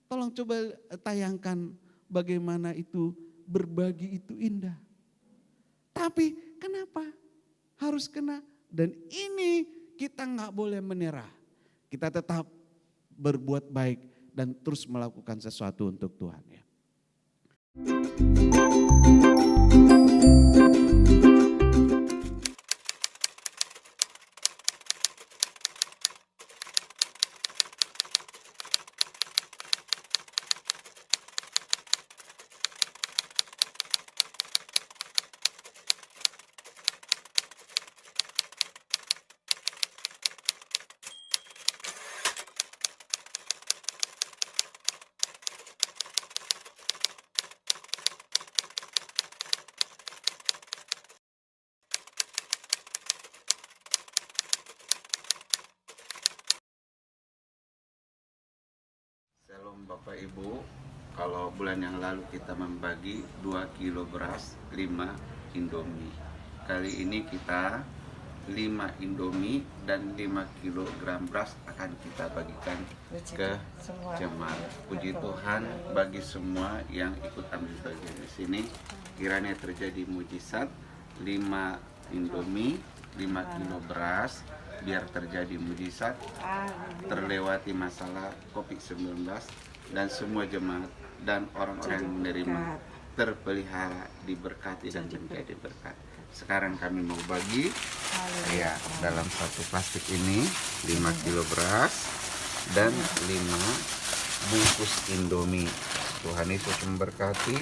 Tolong coba tayangkan bagaimana itu berbagi itu indah. Tapi kenapa harus kena? Dan ini kita nggak boleh menyerah. Kita tetap berbuat baik dan terus melakukan sesuatu untuk Tuhan ya. Shalom Bapak Ibu, kalau bulan yang lalu kita membagi 2 kilo beras, 5 Indomie. Kali ini kita 5 Indomie dan 5 kilogram beras akan kita bagikan ke jemaat. Puji Tuhan bagi semua yang ikut ambil bagian di sini. Kiranya terjadi mujizat, 5 Indomie, 5 kilo beras, biar terjadi mujizat, terlewati masalah COVID-19 dan semua jemaat dan orang-orang yang menerima terpelihara, diberkati dan menjadi berkat. Sekarang kami mau bagi ya dalam satu plastik ini 5 kilo beras dan 5 bungkus Indomie. Tuhan Yesus memberkati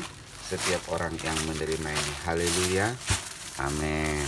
setiap orang yang menerima ini. Haleluya. Amin.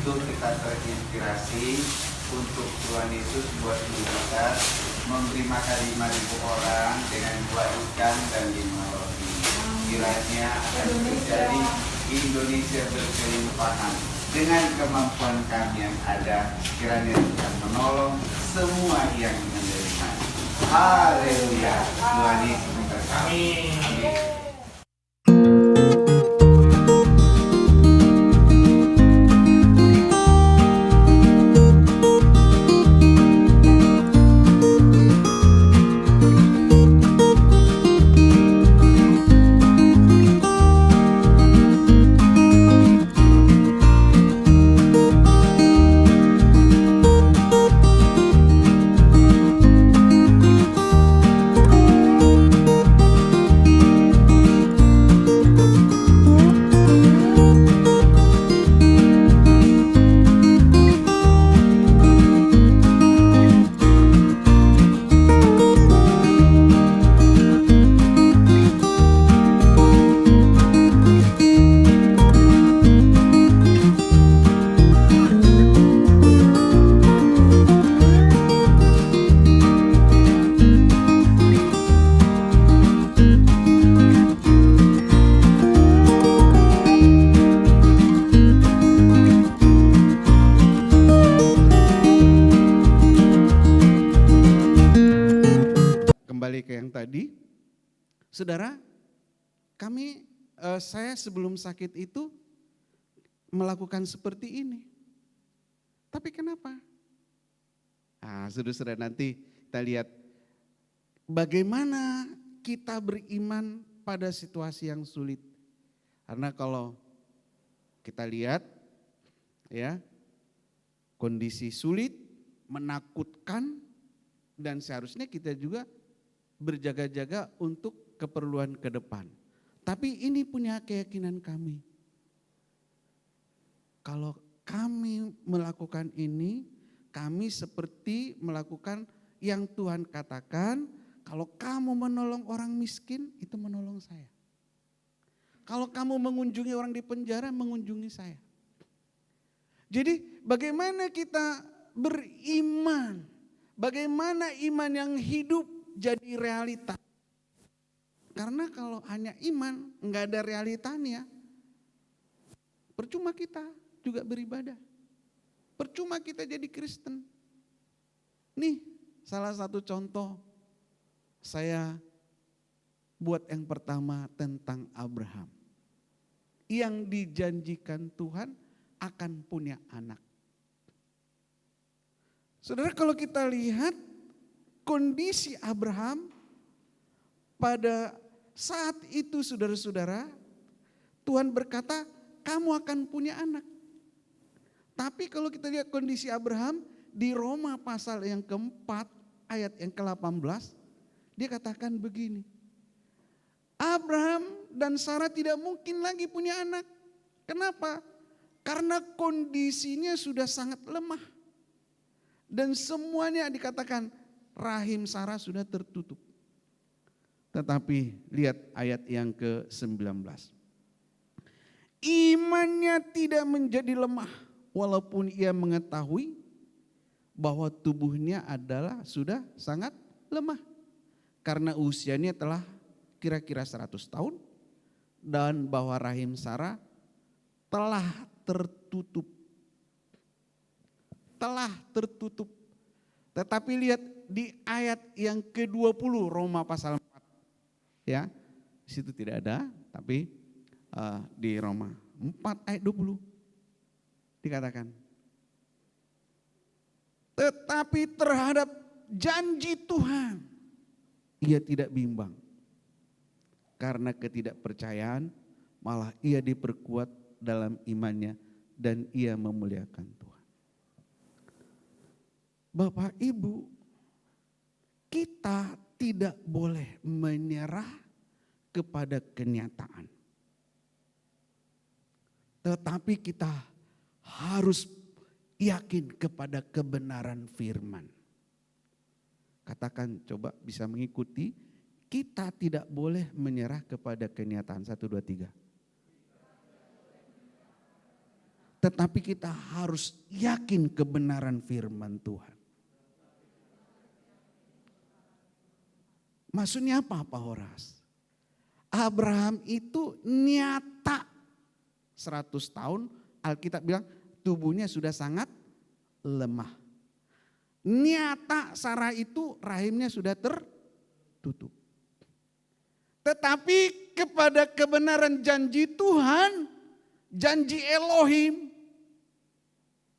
Itu kita terinspirasi untuk Tuhan Yesus buat mujizat, memberi makan 5.000 orang dengan 2 ikan dan 5 roti. Kiranya akan terjadi Indonesia berkelimpahan dengan kemampuan kami yang ada. Kiranya Tuhan menolong semua yang menerima. Haleluya. Tuhan Yesus memberkati. Amin. kembali ke yang tadi, saudara, saya sebelum sakit itu melakukan seperti ini. Tapi kenapa? Saudara-saudara, nanti kita lihat bagaimana kita beriman pada situasi yang sulit. Karena kalau kita lihat ya, kondisi sulit, menakutkan, dan seharusnya kita juga berjaga-jaga untuk keperluan ke depan. Tapi ini punya keyakinan kami. Kalau kami melakukan ini, kami seperti melakukan yang Tuhan katakan, kalau kamu menolong orang miskin, itu menolong saya. Kalau kamu mengunjungi orang di penjara, mengunjungi saya. Jadi bagaimana kita beriman, bagaimana iman yang hidup jadi realita. Karena kalau hanya iman, enggak ada realitanya, percuma kita juga beribadah. Percuma kita jadi Kristen. Nih salah satu contoh saya buat yang pertama tentang Abraham. Yang dijanjikan Tuhan akan punya anak. Saudara, kalau kita lihat kondisi Abraham pada saat itu, saudara-saudara, Tuhan berkata, kamu akan punya anak. Tapi kalau kita lihat kondisi Abraham di Roma pasal yang keempat ayat yang ke-18, dia katakan begini, Abraham dan Sarah tidak mungkin lagi punya anak. Kenapa? Karena kondisinya sudah sangat lemah. Dan semuanya dikatakan rahim Sarah sudah tertutup. Tetapi lihat ayat yang ke-19. Imannya tidak menjadi lemah walaupun ia mengetahui bahwa tubuhnya adalah sudah sangat lemah. Karena usianya telah kira-kira 100 tahun dan bahwa rahim Sarah telah tertutup. Telah tertutup. Tetapi lihat di ayat yang ke-20 Roma pasal 4. Ya, di situ tidak ada, tapi di Roma 4 ayat 20 dikatakan. Tetapi terhadap janji Tuhan ia tidak bimbang. Karena ketidakpercayaan malah ia diperkuat dalam imannya dan ia memuliakan Tuhan. Bapak Ibu, kita tidak boleh menyerah kepada kenyataan. Tetapi kita harus yakin kepada kebenaran firman. Katakan, coba bisa mengikuti, kita tidak boleh menyerah kepada kenyataan. 1, 2, 3. Tetapi kita harus yakin kebenaran firman Tuhan. Maksudnya apa Pak Horas? Abraham itu nyata 100 tahun, Alkitab bilang tubuhnya sudah sangat lemah. Nyata Sarah itu rahimnya sudah tertutup. Tetapi kepada kebenaran janji Tuhan, janji Elohim,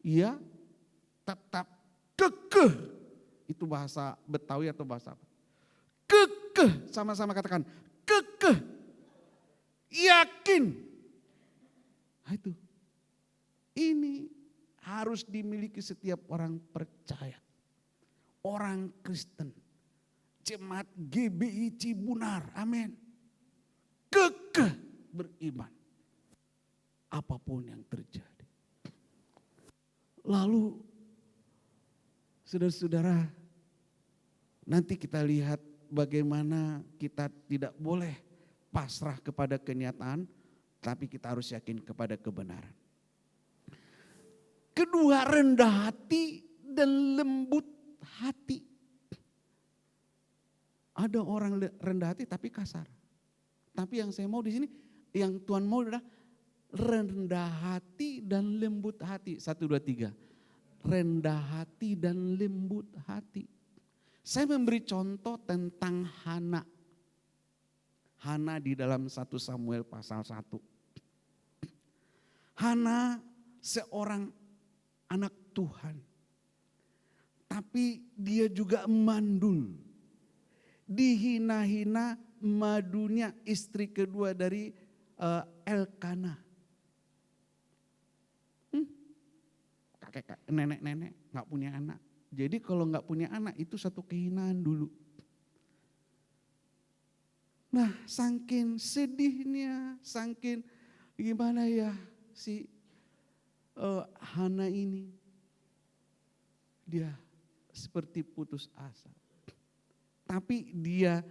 ia tetap kekeh. Itu bahasa Betawi atau bahasa apa? Kekeh, sama-sama katakan kekeh, yakin. Nah, itu. Ini harus dimiliki setiap orang percaya. Orang Kristen, jemaat GBI Cibunar, amin. Kekeh beriman, apapun yang terjadi. Lalu, saudara-saudara, nanti kita lihat bagaimana kita tidak boleh pasrah kepada kenyataan, tapi kita harus yakin kepada kebenaran. Kedua, rendah hati dan lembut hati. Ada orang rendah hati tapi kasar. Tapi yang saya mau di sini, yang Tuhan mau adalah rendah hati dan lembut hati. 1, 2, 3. Rendah hati dan lembut hati. Saya memberi contoh tentang Hana. Hana di dalam 1 Samuel pasal 1. Hana seorang anak Tuhan. Tapi dia juga mandul. Dihina-hina madunya istri kedua dari Elkana. Kakek, nenek-nenek gak punya anak. Jadi kalau gak punya anak itu satu kehinaan dulu. Nah saking sedihnya, saking gimana ya si Hana ini. Dia seperti putus asa. Tapi dia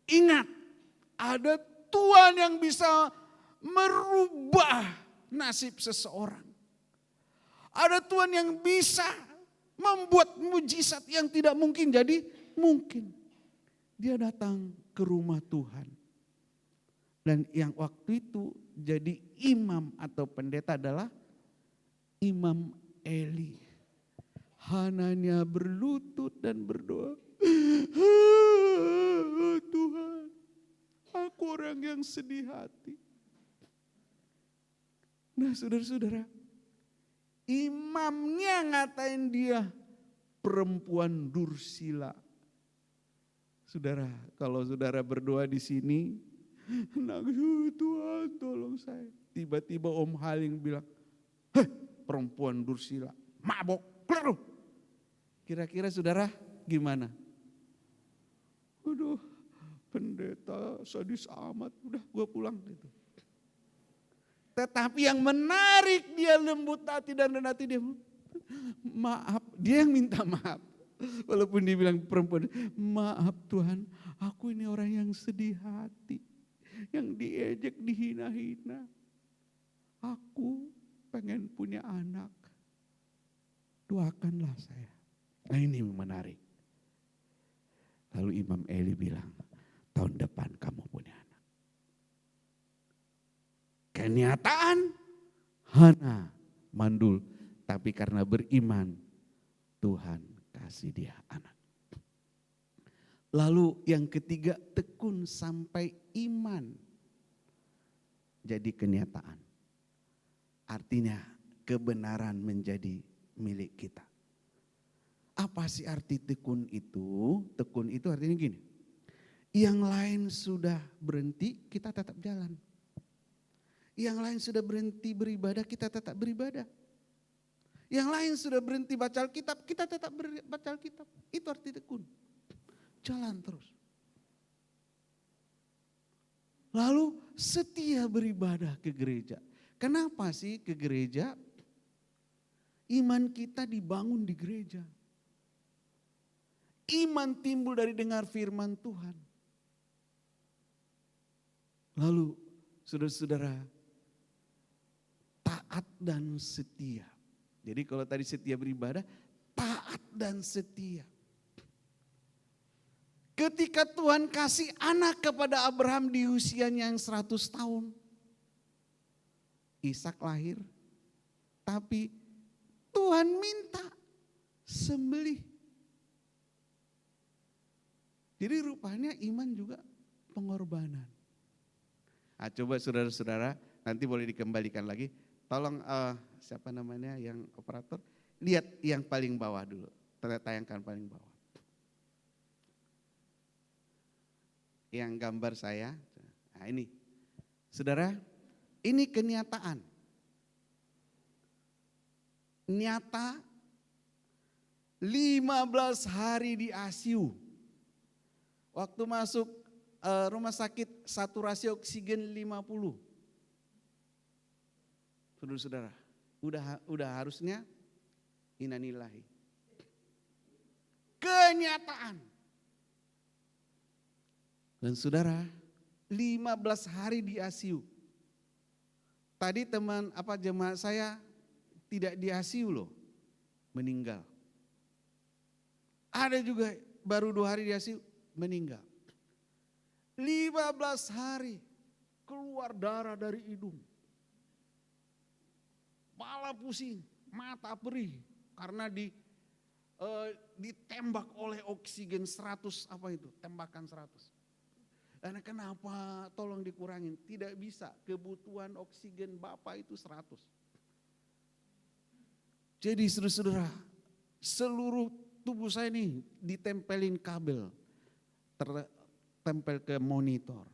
ingat ada Tuhan yang bisa merubah nasib seseorang. Ada Tuhan yang bisa membuat mujizat yang tidak mungkin jadi mungkin. Dia datang ke rumah Tuhan. Dan yang waktu itu jadi imam atau pendeta adalah Imam Eli. Hananya berlutut dan berdoa. Tuhan, aku orang yang sedih hati. Nah saudara-saudara, imamnya ngatain dia perempuan dursila. Saudara, kalau saudara berdoa di sini, nangis, Tuhan tolong saya. Tiba-tiba Om Haling bilang, heh perempuan dursila, mabok, keluar lu. Kira-kira saudara gimana? Aduh, pendeta sadis amat, udah gue pulang gitu. Tetapi yang menarik dia lembut hati dan rendah hati dia maaf, dia yang minta maaf. Walaupun dia bilang perempuan, maaf Tuhan, aku ini orang yang sedih hati, yang diejek, dihina-hina. Aku pengen punya anak, doakanlah saya. Nah ini menarik. Lalu Imam Eli bilang, tahun depan kamu punya anak. Kenyataan Hana mandul, tapi karena beriman Tuhan kasih dia anak. Lalu yang ketiga tekun sampai iman jadi kenyataan. Artinya kebenaran menjadi milik kita. Apa sih arti tekun itu? Tekun itu artinya gini. Yang lain sudah berhenti, kita tetap jalan. Yang lain sudah berhenti beribadah, kita tetap beribadah. Yang lain sudah berhenti baca Alkitab, kita tetap baca Alkitab. Itu arti tekun. Jalan terus. Lalu setia beribadah ke gereja. Kenapa sih ke gereja? Iman kita dibangun di gereja. Iman timbul dari dengar firman Tuhan. Lalu saudara-saudara, taat dan setia. Jadi kalau tadi setia beribadah, taat dan setia. Ketika Tuhan kasih anak kepada Abraham di usianya yang 100 tahun. Ishak lahir, tapi Tuhan minta sembelih. Jadi rupanya iman juga pengorbanan. Nah, coba saudara-saudara nanti boleh dikembalikan lagi. Tolong siapa namanya yang operator, lihat yang paling bawah dulu. Tayangkan paling bawah. Yang gambar saya, nah ini. Saudara, ini kenyataan. Nyata 15 hari di ICU. Waktu masuk rumah sakit saturasi oksigen 50. Saudara-saudara, udah harusnya innalillahi. Kenyataan. Dan saudara, 15 hari di ICU. Tadi jemaat saya tidak di ICU loh, meninggal. Ada juga baru 2 hari di ICU, meninggal. 15 hari keluar darah dari hidung. Kepala pusing, mata perih karena di ditembak oleh oksigen 100 apa itu, tembakan 100. Karena kenapa tolong dikurangin, tidak bisa, kebutuhan oksigen Bapak itu 100. Jadi saudara-saudara, seluruh tubuh saya ini ditempelin kabel, tertempel ke monitor.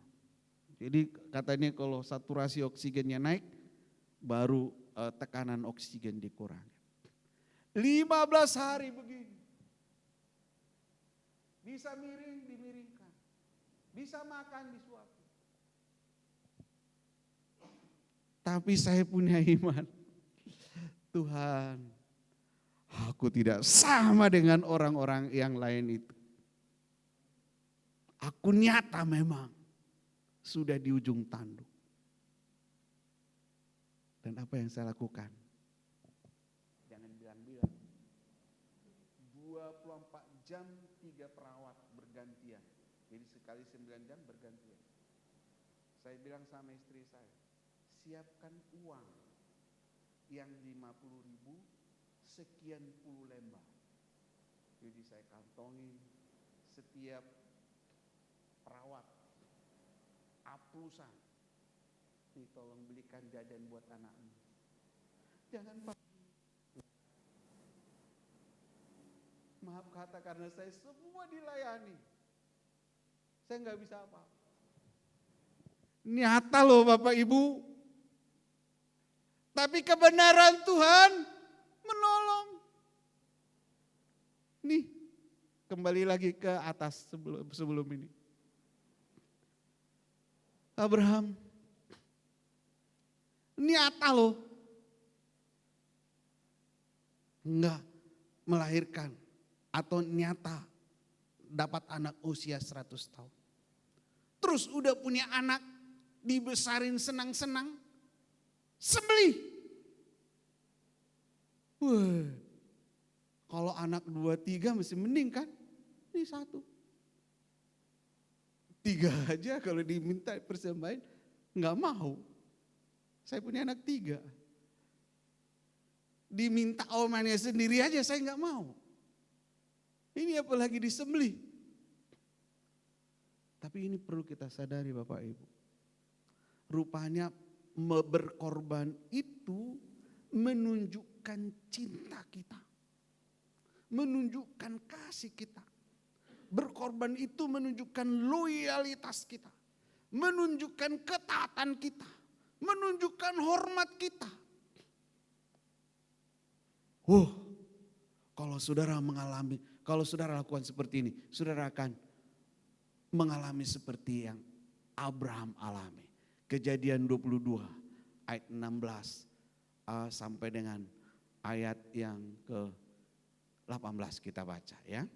Jadi katanya kalau saturasi oksigennya naik, baru tekanan oksigen dikurangi. 15 hari begini. Bisa miring, dimiringkan. Bisa makan, disuapin. Tapi saya punya iman. Tuhan, aku tidak sama dengan orang-orang yang lain itu. Aku nyata memang sudah di ujung tanduk. Dan apa yang saya lakukan? Jangan bilang-bilang. 24 jam 3 perawat bergantian. Jadi sekali 9 jam bergantian. Saya bilang sama istri saya, siapkan uang yang 50.000 sekian puluh lembar. Jadi saya kantongin setiap perawat aplusan. Nih tolong belikan jajan buat anakmu. Jangan Pak. Maaf kata karena saya semua dilayani. Saya nggak bisa apa-apa. Nyata loh Bapak Ibu. Tapi kebenaran Tuhan menolong. Nih, kembali lagi ke atas sebelum ini. Abraham, nyata loh. Enggak melahirkan atau nyata dapat anak usia 100 tahun. Terus udah punya anak, dibesarin senang-senang, sembelih. Wah, kalau anak 2-3 masih mending kan? Ini 1. 3 aja kalau diminta persembahan nggak mau. Saya punya anak 3. Diminta omannya sendiri aja saya nggak mau. Ini apalagi disembelih. Tapi ini perlu kita sadari Bapak Ibu. Rupanya berkorban itu menunjukkan cinta kita. Menunjukkan kasih kita. Berkorban itu menunjukkan loyalitas kita. Menunjukkan ketaatan kita. Menunjukkan hormat kita. Kalau saudara mengalami, kalau saudara lakukan seperti ini, saudara akan mengalami seperti yang Abraham alami. Kejadian 22 ayat 16 sampai dengan ayat yang ke-18 kita baca ya.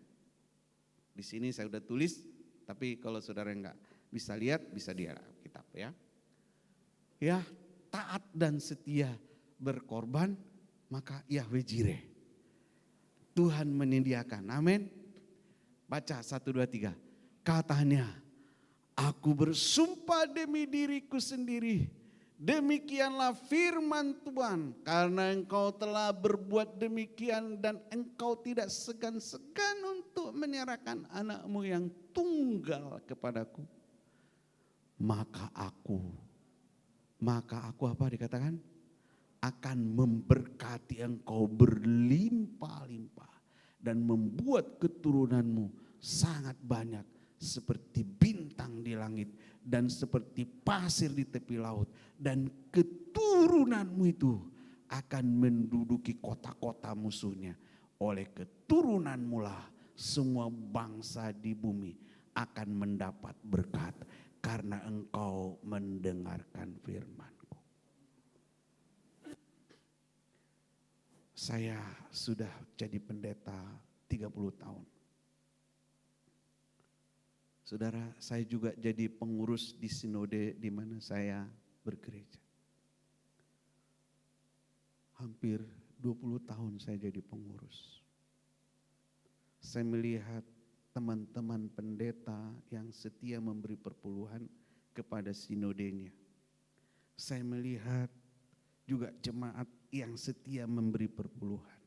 Di sini saya sudah tulis, tapi kalau saudara enggak bisa lihat, bisa di Alkitab ya. Ya, taat dan setia berkorban, maka Yahweh Jireh. Tuhan menyediakan, amin. Baca 1, 2, 3. Katanya, aku bersumpah demi diriku sendiri. Demikianlah firman Tuhan, karena engkau telah berbuat demikian dan engkau tidak segan-segan untuk menyerahkan anakmu yang tunggal kepadaku. Maka aku apa dikatakan? Akan memberkati engkau berlimpah-limpah dan membuat keturunanmu sangat banyak seperti bintang di langit dan seperti pasir di tepi laut, dan keturunanmu itu akan menduduki kota-kota musuhnya. Oleh keturunanmu lah semua bangsa di bumi akan mendapat berkat karena engkau mendengarkan firman-Ku. Saya sudah jadi pendeta 30 tahun. Saudara, saya juga jadi pengurus di sinode di mana saya bergereja. Hampir 20 tahun saya jadi pengurus. Saya melihat teman-teman pendeta yang setia memberi perpuluhan kepada sinodenya. Saya melihat juga jemaat yang setia memberi perpuluhan.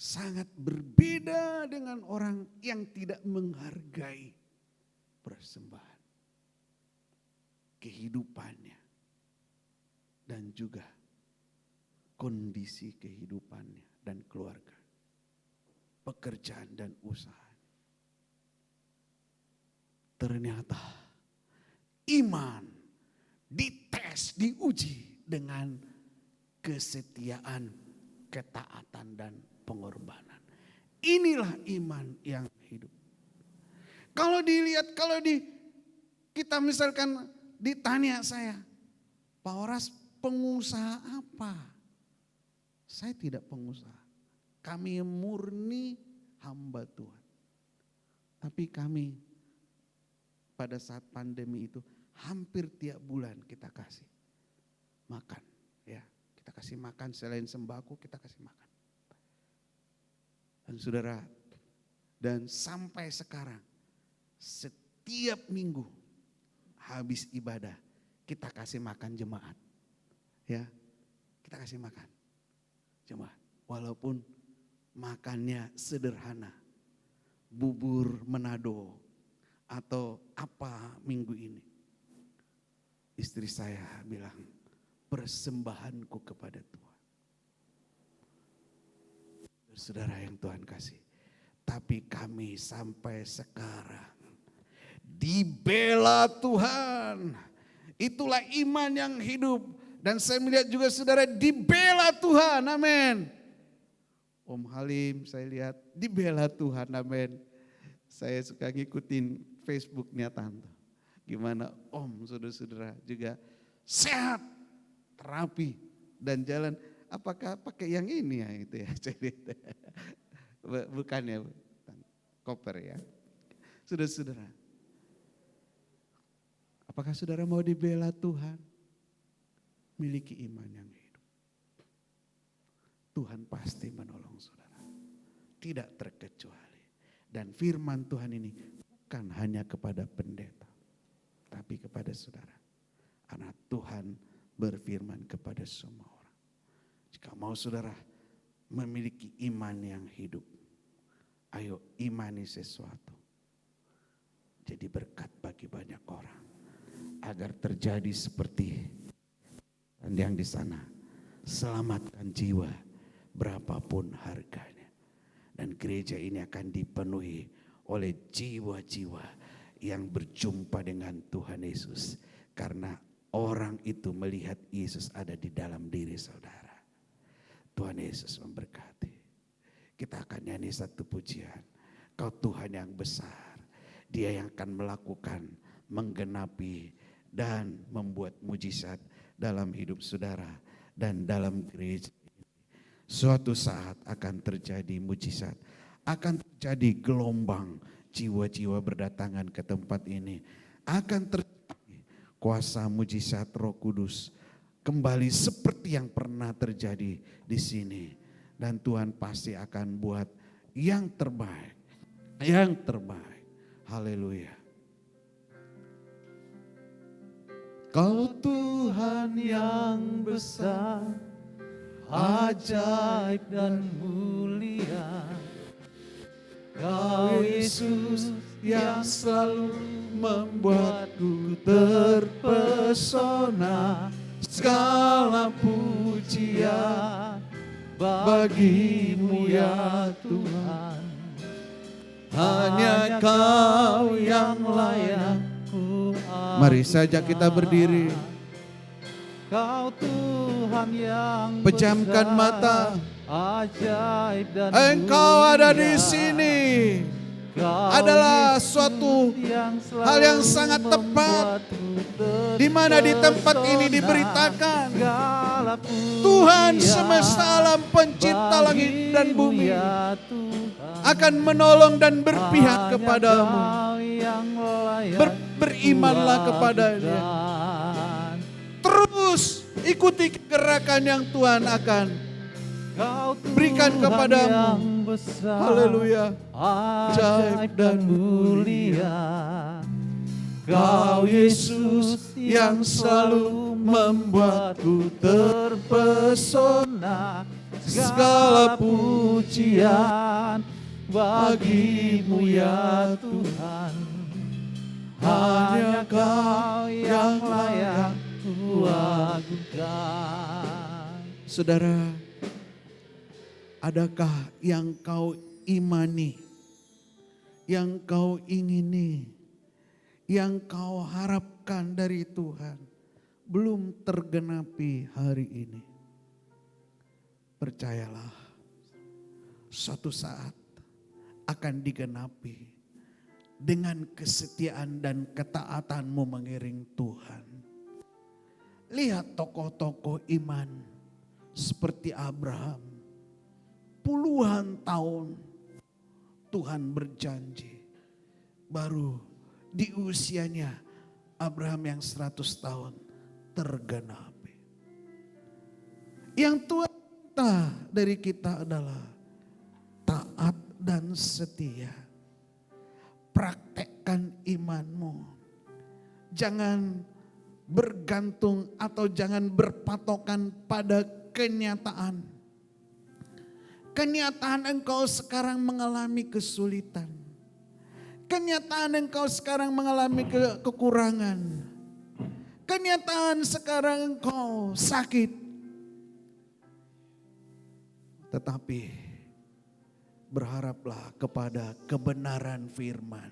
sangat berbeda dengan orang yang tidak menghargai persembahan. Kehidupannya dan juga kondisi kehidupannya dan keluarga, pekerjaan dan usaha. Ternyata iman dites, diuji dengan kesetiaan, ketaatan dan pengorbanan. Inilah iman yang hidup. Kalau dilihat, kita misalkan ditanya saya, Pak Horas pengusaha apa? Saya tidak pengusaha. Kami murni hamba Tuhan. Tapi kami pada saat pandemi itu hampir tiap bulan kita kasih makan. Ya, kita kasih makan selain sembako kita kasih makan. Dan saudara, dan sampai sekarang setiap minggu habis ibadah kita kasih makan jemaat. Ya, kita kasih makan jemaat. Walaupun makannya sederhana, bubur Manado atau apa minggu ini. Istri saya bilang, persembahanku kepada Tuhan. Saudara yang Tuhan kasih. Tapi kami sampai sekarang dibela Tuhan. Itulah iman yang hidup. Dan saya melihat juga saudara dibela Tuhan, amin. Om Halim saya lihat dibela Tuhan, amin. Saya suka ngikutin Facebooknya Tante. Gimana Om, saudara-saudara juga sehat, terapi dan jalan. Apakah pakai yang ini ya itu ya? Bukan ya, koper ya. Saudara-saudara, apakah saudara mau dibela Tuhan? Miliki iman yang hidup. Tuhan pasti menolong saudara. Tidak terkecuali. Dan firman Tuhan ini bukan hanya kepada pendeta, tapi kepada saudara. Karena Tuhan berfirman kepada semua orang. Jika mau saudara memiliki iman yang hidup, ayo imani sesuatu. Jadi berkat bagi banyak orang. Agar terjadi seperti yang di sana. Selamatkan jiwa berapapun harganya. Dan gereja ini akan dipenuhi oleh jiwa-jiwa yang berjumpa dengan Tuhan Yesus. Karena orang itu melihat Yesus ada di dalam diri saudara. Tuhan Yesus memberkati. Kita akan nyanyi satu pujian. Kau Tuhan yang besar. Dia yang akan melakukan, menggenapi dan membuat mujizat dalam hidup saudara dan dalam gereja ini. Suatu saat akan terjadi mujizat. Akan terjadi gelombang jiwa-jiwa berdatangan ke tempat ini. Akan terjadi kuasa mujizat Roh Kudus kembali seperti yang pernah terjadi di sini. Dan Tuhan pasti akan buat yang terbaik. Yang terbaik. Haleluya. Kau Tuhan yang besar, ajaib dan mulia. Kau Yesus yang selalu membuatku terpesona. Segala pujian bagimu ya Tuhan. Hanya Kau yang layak ku amat. Mari saja kita berdiri. Kau Tuhan yang Pejamkan besar, mata. ajaib dan Engkau ada di mulia. sini. Kau Adalah Yesus suatu yang hal yang sangat tepat. Di mana di tempat ini diberitakan Tuhan semesta alam pencipta langit dan bumi akan menolong dan berpihak kepadamu. Berimanlah kepadanya. Terus ikuti gerakan yang Tuhan akan berikan kepadamu. Haleluya. Ajaib dan mulia. Kau Yesus yang selalu membuatku terpesona. segala pujian bagimu ya Tuhan. Hanya Kau yang layak kuagukan. Saudara, adakah yang kau imani, yang kau ingini, yang kau harapkan dari Tuhan belum tergenapi hari ini? Percayalah, suatu saat akan digenapi dengan kesetiaan dan ketaatanmu mengiring Tuhan. Lihat tokoh-tokoh iman seperti Abraham. Puluhan tahun Tuhan berjanji. Baru di usianya Abraham yang 100 tahun tergenapi. Yang Tuhan minta dari kita adalah taat dan setia. Praktekkan imanmu. Jangan bergantung atau jangan berpatokan pada kenyataan. Kenyataan engkau sekarang mengalami kesulitan. Kenyataan engkau sekarang mengalami kekurangan. Kenyataan sekarang engkau sakit. Tetapi berharaplah kepada kebenaran firman.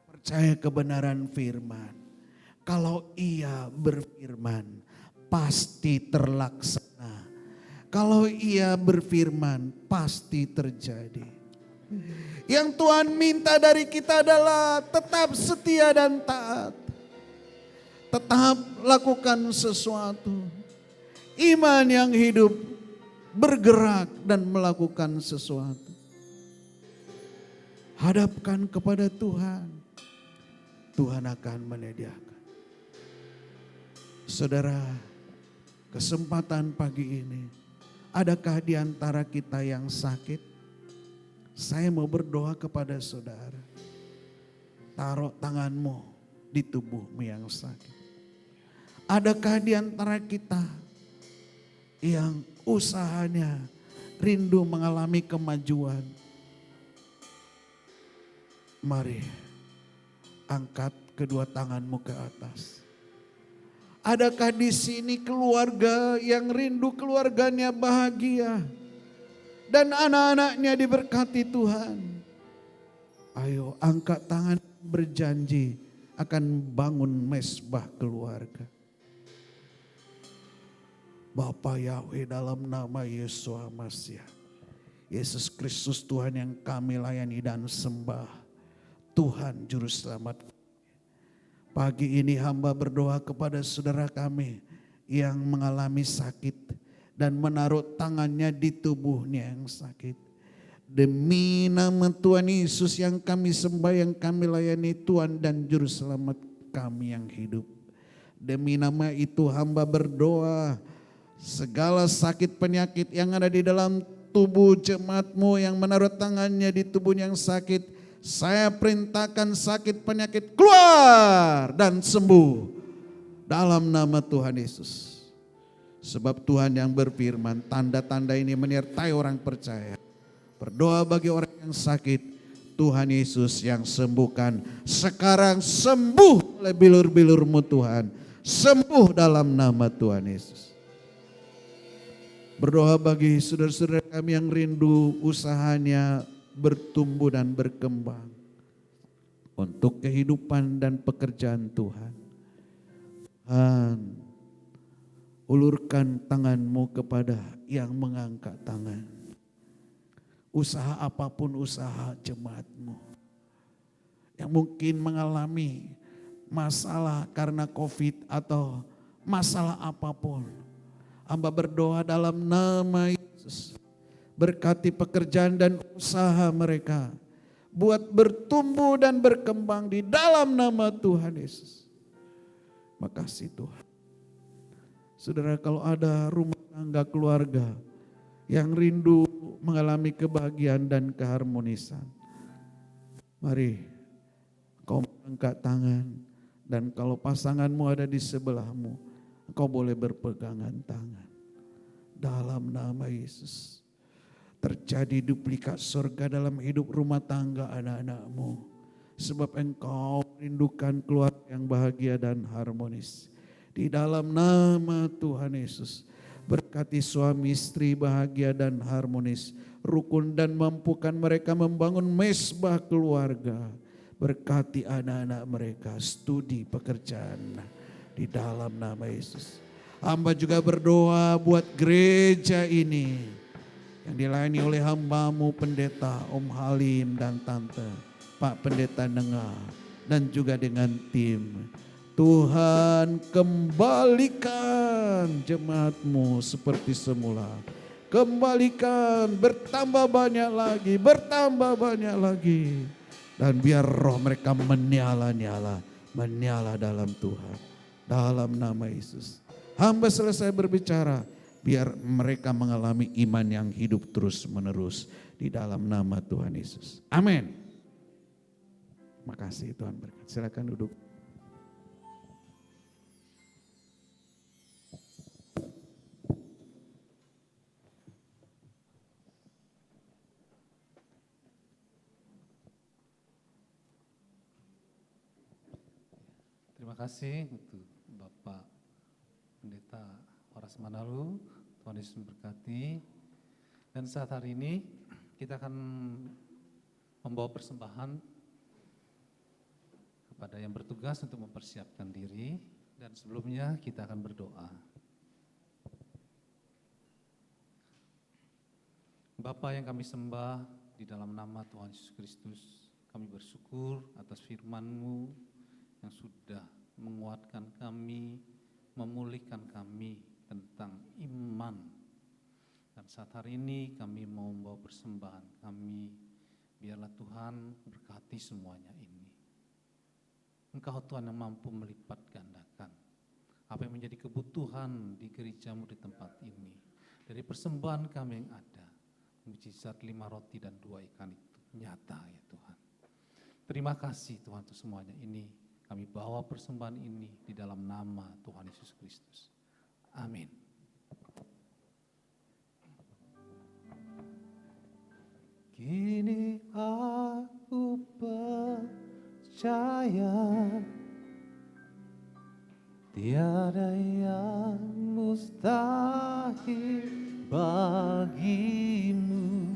Percaya kebenaran firman. Kalau Ia berfirman, pasti terlaksana. Kalau Ia berfirman, pasti terjadi. Yang Tuhan minta dari kita adalah tetap setia dan taat. Tetap lakukan sesuatu. Iman yang hidup, bergerak dan melakukan sesuatu. Hadapkan kepada Tuhan. Tuhan akan menyediakan. Saudara, kesempatan pagi ini, adakah di antara kita yang sakit? Saya mau berdoa kepada saudara. Taruh tanganmu di tubuhmu yang sakit. Adakah di antara kita yang usahanya rindu mengalami kemajuan? Mari angkat kedua tanganmu ke atas. Adakah di sini keluarga yang rindu keluarganya bahagia dan anak-anaknya diberkati Tuhan? Ayo angkat tangan, berjanji akan bangun mesbah keluarga. Bapa Yahweh, dalam nama Yesus Masiah, Yesus Kristus Tuhan yang kami layani dan sembah, Tuhan Juru Selamat. Pagi ini hamba berdoa kepada saudara kami yang mengalami sakit dan menaruh tangannya di tubuhnya yang sakit. Demi nama Tuhan Yesus yang kami sembah, yang kami layani, Tuhan dan Juru Selamat kami yang hidup. Demi nama itu hamba berdoa, segala sakit penyakit yang ada di dalam tubuh jemaatmu yang menaruh tangannya di tubuh yang sakit, saya perintahkan sakit penyakit keluar dan sembuh dalam nama Tuhan Yesus. Sebab Tuhan yang berfirman, tanda-tanda ini menyertai orang percaya. Berdoa bagi orang yang sakit, Tuhan Yesus yang sembuhkan. Sekarang sembuh oleh bilur-bilurmu Tuhan. Sembuh dalam nama Tuhan Yesus. Berdoa bagi saudara-saudara kami yang rindu usahanya bertumbuh dan berkembang untuk kehidupan dan pekerjaan Tuhan. Tuhan, ulurkan tanganmu kepada yang mengangkat tangan. Usaha apapun usaha jemaatmu yang mungkin mengalami masalah karena COVID atau masalah apapun, hamba berdoa dalam nama Yesus. Berkati pekerjaan dan usaha mereka. Buat bertumbuh dan berkembang di dalam nama Tuhan Yesus. Makasih Tuhan. Saudara, kalau ada rumah tangga keluarga yang rindu mengalami kebahagiaan dan keharmonisan, mari kau angkat tangan. Dan kalau pasanganmu ada di sebelahmu, kau boleh berpegangan tangan. dalam nama Yesus. Terjadi duplikat surga dalam hidup rumah tangga anak-anakmu. Sebab engkau rindukan keluarga yang bahagia dan harmonis. Di dalam nama Tuhan Yesus, berkati suami istri bahagia dan harmonis. Rukun dan mampukan mereka membangun mesbah keluarga. Berkati anak-anak mereka, studi pekerjaan. Di dalam nama Yesus. Hamba juga berdoa buat gereja ini yang dilayani oleh hambamu pendeta Om Halim dan Tante Pak Pendeta Nengah dan juga dengan tim. Tuhan, kembalikan jemaatmu seperti semula. Kembalikan, bertambah banyak lagi. Dan biar roh mereka menyala dalam Tuhan. Dalam nama Yesus. Hamba selesai berbicara, biar mereka mengalami iman yang hidup terus menerus di dalam nama Tuhan Yesus. Amin. Makasih Tuhan berkat. Silakan duduk. Terima kasih untuk Bapak Pendeta Horas Manalu. Tuhan Yesus memberkati. Dan saat hari ini kita akan membawa persembahan kepada yang bertugas untuk mempersiapkan diri. Dan sebelumnya kita akan berdoa. Bapa yang kami sembah, di dalam nama Tuhan Yesus Kristus, kami bersyukur atas firman-Mu yang sudah menguatkan kami, memulihkan kami tentang iman. Dan saat hari ini kami mau membawa persembahan kami, biarlah Tuhan berkati semuanya ini. Engkau Tuhan yang mampu melipat gandakan apa yang menjadi kebutuhan di gereja-Mu di tempat ini. Dari persembahan kami yang ada, mujizat 5 roti dan 2 ikan itu nyata ya Tuhan. Terima kasih Tuhan untuk semuanya ini. Kami bawa persembahan ini di dalam nama Tuhan Yesus Kristus. Amin. Kini aku percaya tiada yang mustahil bagimu.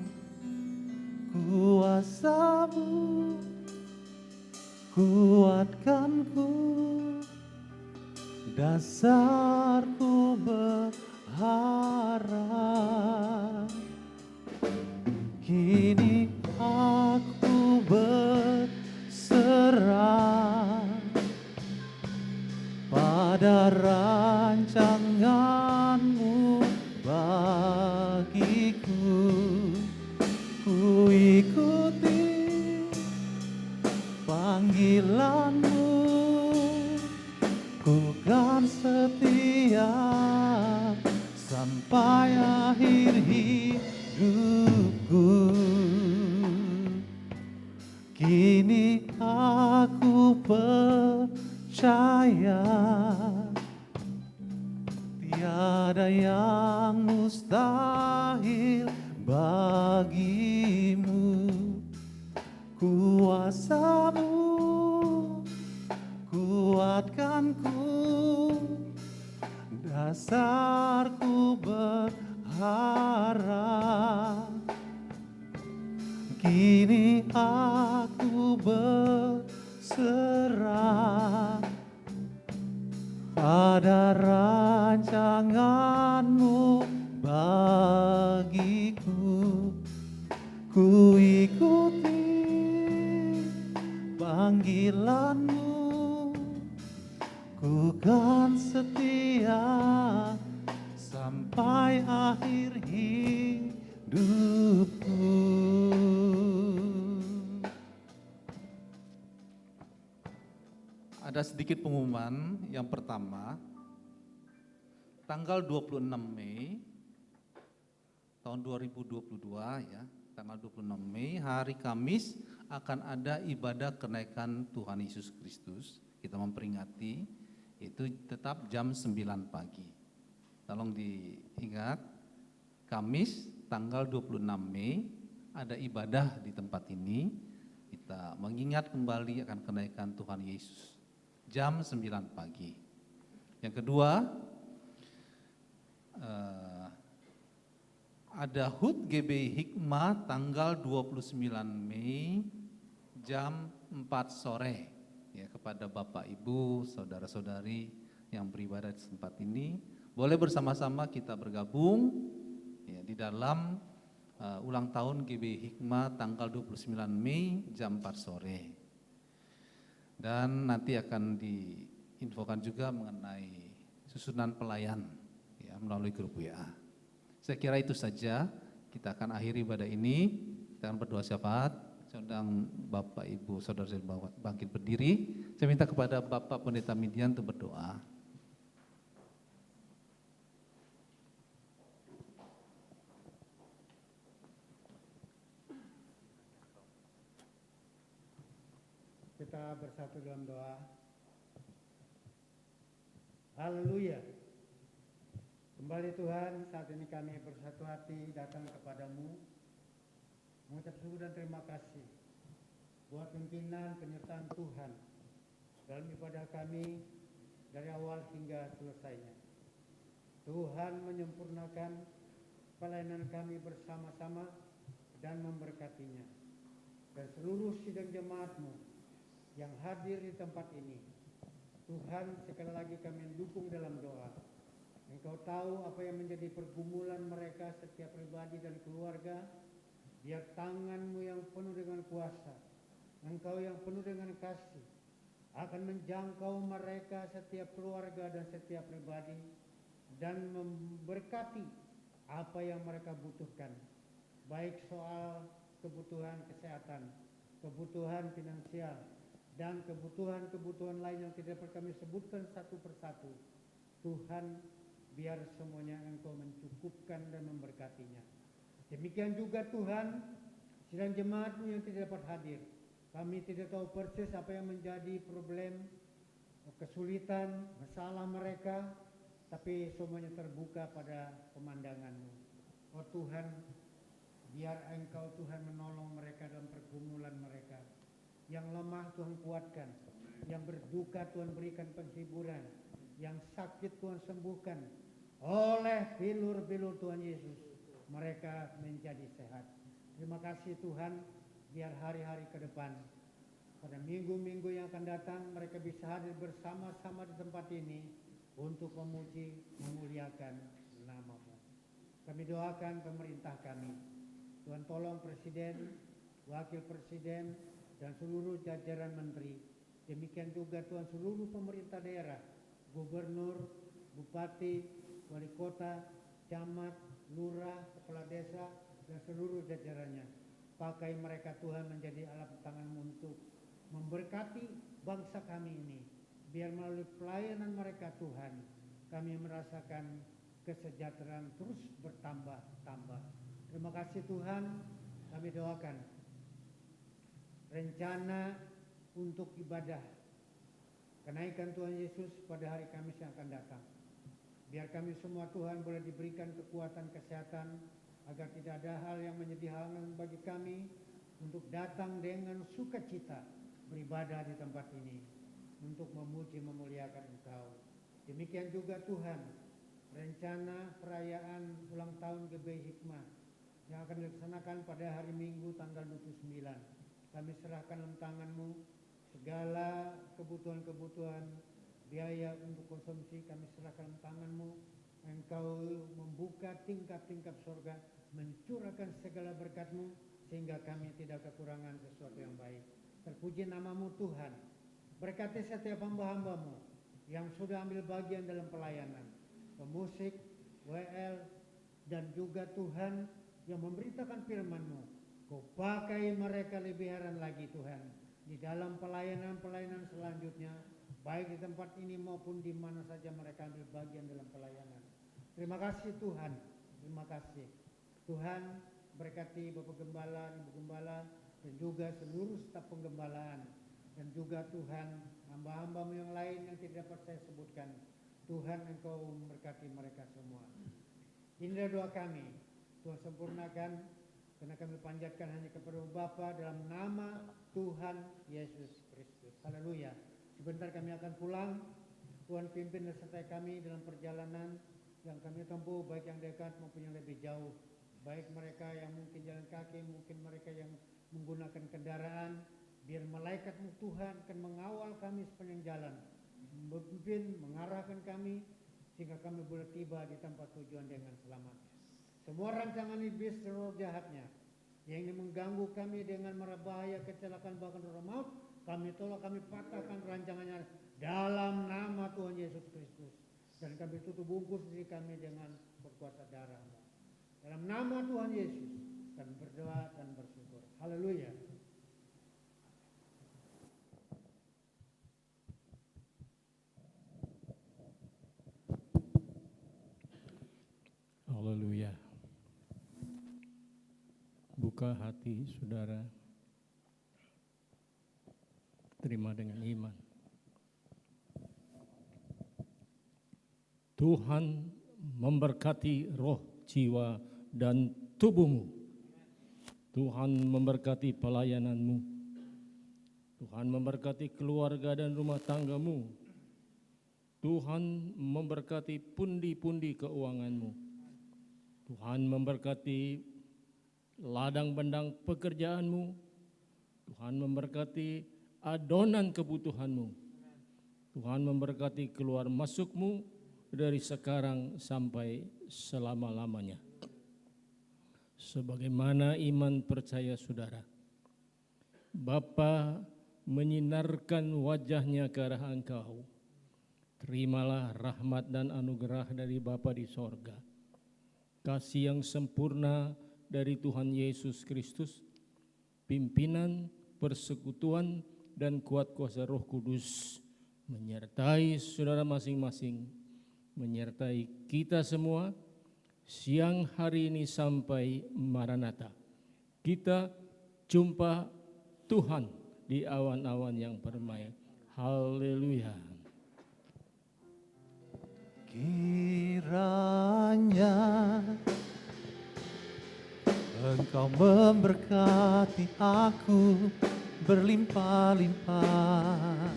Kuasa-Mu kuatkanku, dasarku berharap. Kini aku berserah pada rancangan-Mu bagiku. Ku ikuti panggilan-Mu, ku kan setia sampai akhir hidupku. Kini aku percaya tiada yang mustahil bagimu. Kuasa-Mu kuatkanku, dasarku berharap. Kini aku berserah pada rancangan-Mu bagiku. Ku ikuti panggilan-Mu, ku kan setia sampai akhir hidupku. Ada sedikit pengumuman. Yang pertama, tanggal 26 Mei tahun 2022 ya, tanggal 26 Mei hari Kamis akan ada ibadah kenaikan Tuhan Yesus Kristus. Kita memperingati itu tetap jam 9 pagi. Tolong diingat Kamis tanggal 26 Mei ada ibadah di tempat ini. Kita mengingat kembali akan kenaikan Tuhan Yesus jam 9 pagi. Yang kedua, ada HUT GB Hikmah tanggal 29 Mei jam 4 sore ya, kepada Bapak Ibu, saudara-saudari yang beribadah di tempat ini. Boleh bersama-sama kita bergabung ya, di dalam ulang tahun GB Hikmah tanggal 29 Mei jam 4 sore. Dan nanti akan diinfokan juga mengenai susunan pelayan ya, melalui grup WA. Saya kira itu saja, kita akan akhiri ibadah ini. Kita akan berdoa syafaat. Saya undang Bapak Ibu saudara-saudara bangkit berdiri. Saya minta kepada Bapak Pendeta Midian untuk berdoa. Kita bersatu dalam doa. Haleluya. Kembali Tuhan, saat ini kami bersatu hati datang kepadamu, mengucap syukur dan terima kasih buat pimpinan penyertaan Tuhan dalam ibadah kami dari awal hingga selesainya. Tuhan menyempurnakan pelayanan kami bersama-sama dan memberkatinya. Dan seluruh sidang jemaat-Mu yang hadir di tempat ini, Tuhan, sekali lagi kami mendukung dalam doa. Engkau tahu apa yang menjadi pergumulan mereka setiap pribadi dan keluarga. Biar tangan-Mu yang penuh dengan kuasa, Engkau yang penuh dengan kasih, akan menjangkau mereka setiap keluarga dan setiap pribadi, dan memberkati apa yang mereka butuhkan, baik soal kebutuhan kesehatan, kebutuhan finansial, dan kebutuhan-kebutuhan lain yang tidak dapat kami sebutkan satu persatu. Tuhan, biar semuanya Engkau mencukupkan dan memberkatinya. Demikian juga Tuhan, sidang jemaat-Mu yang tidak dapat hadir. Kami tidak tahu persis apa yang menjadi problem, kesulitan, masalah mereka, tapi semuanya terbuka pada pemandangan-Mu. Oh Tuhan, biar Engkau Tuhan menolong mereka dalam pergumulan mereka. Yang lemah Tuhan kuatkan, yang berduka Tuhan berikan penghiburan, yang sakit Tuhan sembuhkan. Oleh bilur-bilur Tuhan Yesus, mereka menjadi sehat. Terima kasih Tuhan, biar hari-hari ke depan, pada minggu-minggu yang akan datang, mereka bisa hadir bersama-sama di tempat ini untuk memuji, memuliakan nama-Mu. Kami doakan pemerintah kami. Tuhan tolong Presiden, Wakil Presiden, dan seluruh jajaran menteri. Demikian juga Tuhan seluruh pemerintah daerah, gubernur, bupati, wali kota, camat, lurah, kepala desa, dan seluruh jajarannya. Pakai mereka Tuhan menjadi alat tangan-Mu untuk memberkati bangsa kami ini. Biar melalui pelayanan mereka Tuhan, kami merasakan kesejahteraan terus bertambah-tambah. Terima kasih Tuhan, kami doakan rencana untuk ibadah kenaikan Tuhan Yesus pada hari Kamis yang akan datang. Biar kami semua Tuhan boleh diberikan kekuatan kesehatan, agar tidak ada hal yang menjadi halangan bagi kami untuk datang dengan sukacita beribadah di tempat ini, untuk memuji memuliakan Engkau. Demikian juga Tuhan, rencana perayaan ulang tahun GBI Hikmah yang akan dilaksanakan pada hari Minggu tanggal 29. Kami serahkan dalam tangan-Mu segala kebutuhan-kebutuhan biaya untuk konsumsi, kami serahkan dalam tangan-Mu. Engkau membuka tingkap-tingkap surga, mencurahkan segala berkat-Mu, sehingga kami tidak kekurangan sesuatu yang baik. Terpuji nama-Mu Tuhan. Berkati setiap hamba-hamba-Mu yang sudah ambil bagian dalam pelayanan, pemusik, WL, dan juga Tuhan yang memberitakan firman-Mu. Kau pakai mereka lebih heran lagi Tuhan, di dalam pelayanan-pelayanan selanjutnya, baik di tempat ini maupun di mana saja mereka ambil bagian dalam pelayanan. Terima kasih Tuhan, terima kasih. Tuhan berkati Bapak Gembala, Ibu Gembala, dan juga seluruh staf penggembalaan. Dan juga Tuhan, hamba-hamba-Mu yang lain yang tidak dapat saya sebutkan. Tuhan Engkau memberkati mereka semua. Inilah doa kami Tuhan sempurnakan, karena kami panjatkan hanya kepada Bapa dalam nama Tuhan Yesus Kristus. Haleluya. Sebentar kami akan pulang. Tuhan pimpin dan sertai kami dalam perjalanan yang kami tempuh, baik yang dekat maupun yang lebih jauh. Baik mereka yang mungkin jalan kaki, mungkin mereka yang menggunakan kendaraan. Biar malaikatmu Tuhan akan mengawal kami sepanjang jalan, memimpin, mengarahkan kami, sehingga kami boleh tiba di tempat tujuan dengan selamat. Semua rancangan iblis dan roh jahatnya yang ingin mengganggu kami dengan mara bahaya, kecelakaan, bahkan roh maut, kami tolak, kami patahkan rancangannya dalam nama Tuhan Yesus Kristus. Dan kami tutup bungkus diri kami dengan berkuasa darah-Mu. Dalam nama Tuhan Yesus kami berdoa dan bersyukur. Haleluya. Haleluya. Buka hati saudara, terima dengan iman. Tuhan memberkati roh, jiwa, dan tubuhmu. Tuhan memberkati pelayananmu. Tuhan memberkati keluarga dan rumah tanggamu. Tuhan memberkati pundi-pundi keuanganmu. Tuhan memberkati ladang bandang pekerjaanmu. Tuhan memberkati adonan kebutuhanmu. Tuhan memberkati keluar masukmu dari sekarang sampai selama-lamanya. Sebagaimana iman percaya saudara, Bapa menyinarkan wajahnya ke arah engkau. Terimalah rahmat dan anugerah dari Bapa di sorga. Kasih yang sempurna dari Tuhan Yesus Kristus, pimpinan, persekutuan, dan kuat kuasa Roh Kudus menyertai saudara masing-masing, menyertai kita semua siang hari ini sampai Maranatha. Kita jumpa Tuhan di awan-awan yang permai. Haleluya. Kiranya Engkau memberkati aku berlimpah-limpah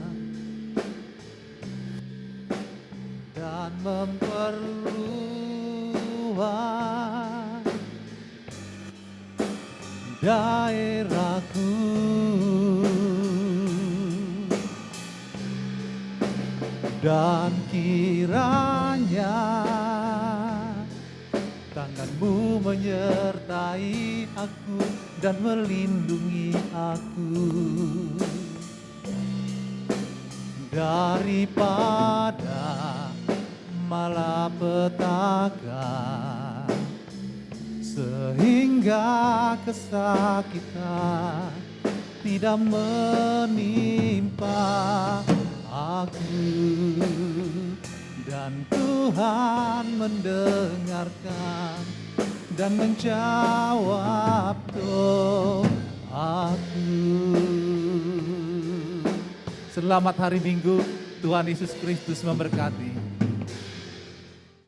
dan memperluas daerahku, dan kiranya tangan-Mu menyertai aku dan melindungi aku daripada malapetaka, sehingga kesakitan tidak menimpa aku. Dan Tuhan mendengarkan dan menjawab doaku. Selamat hari Minggu, Tuhan Yesus Kristus memberkati.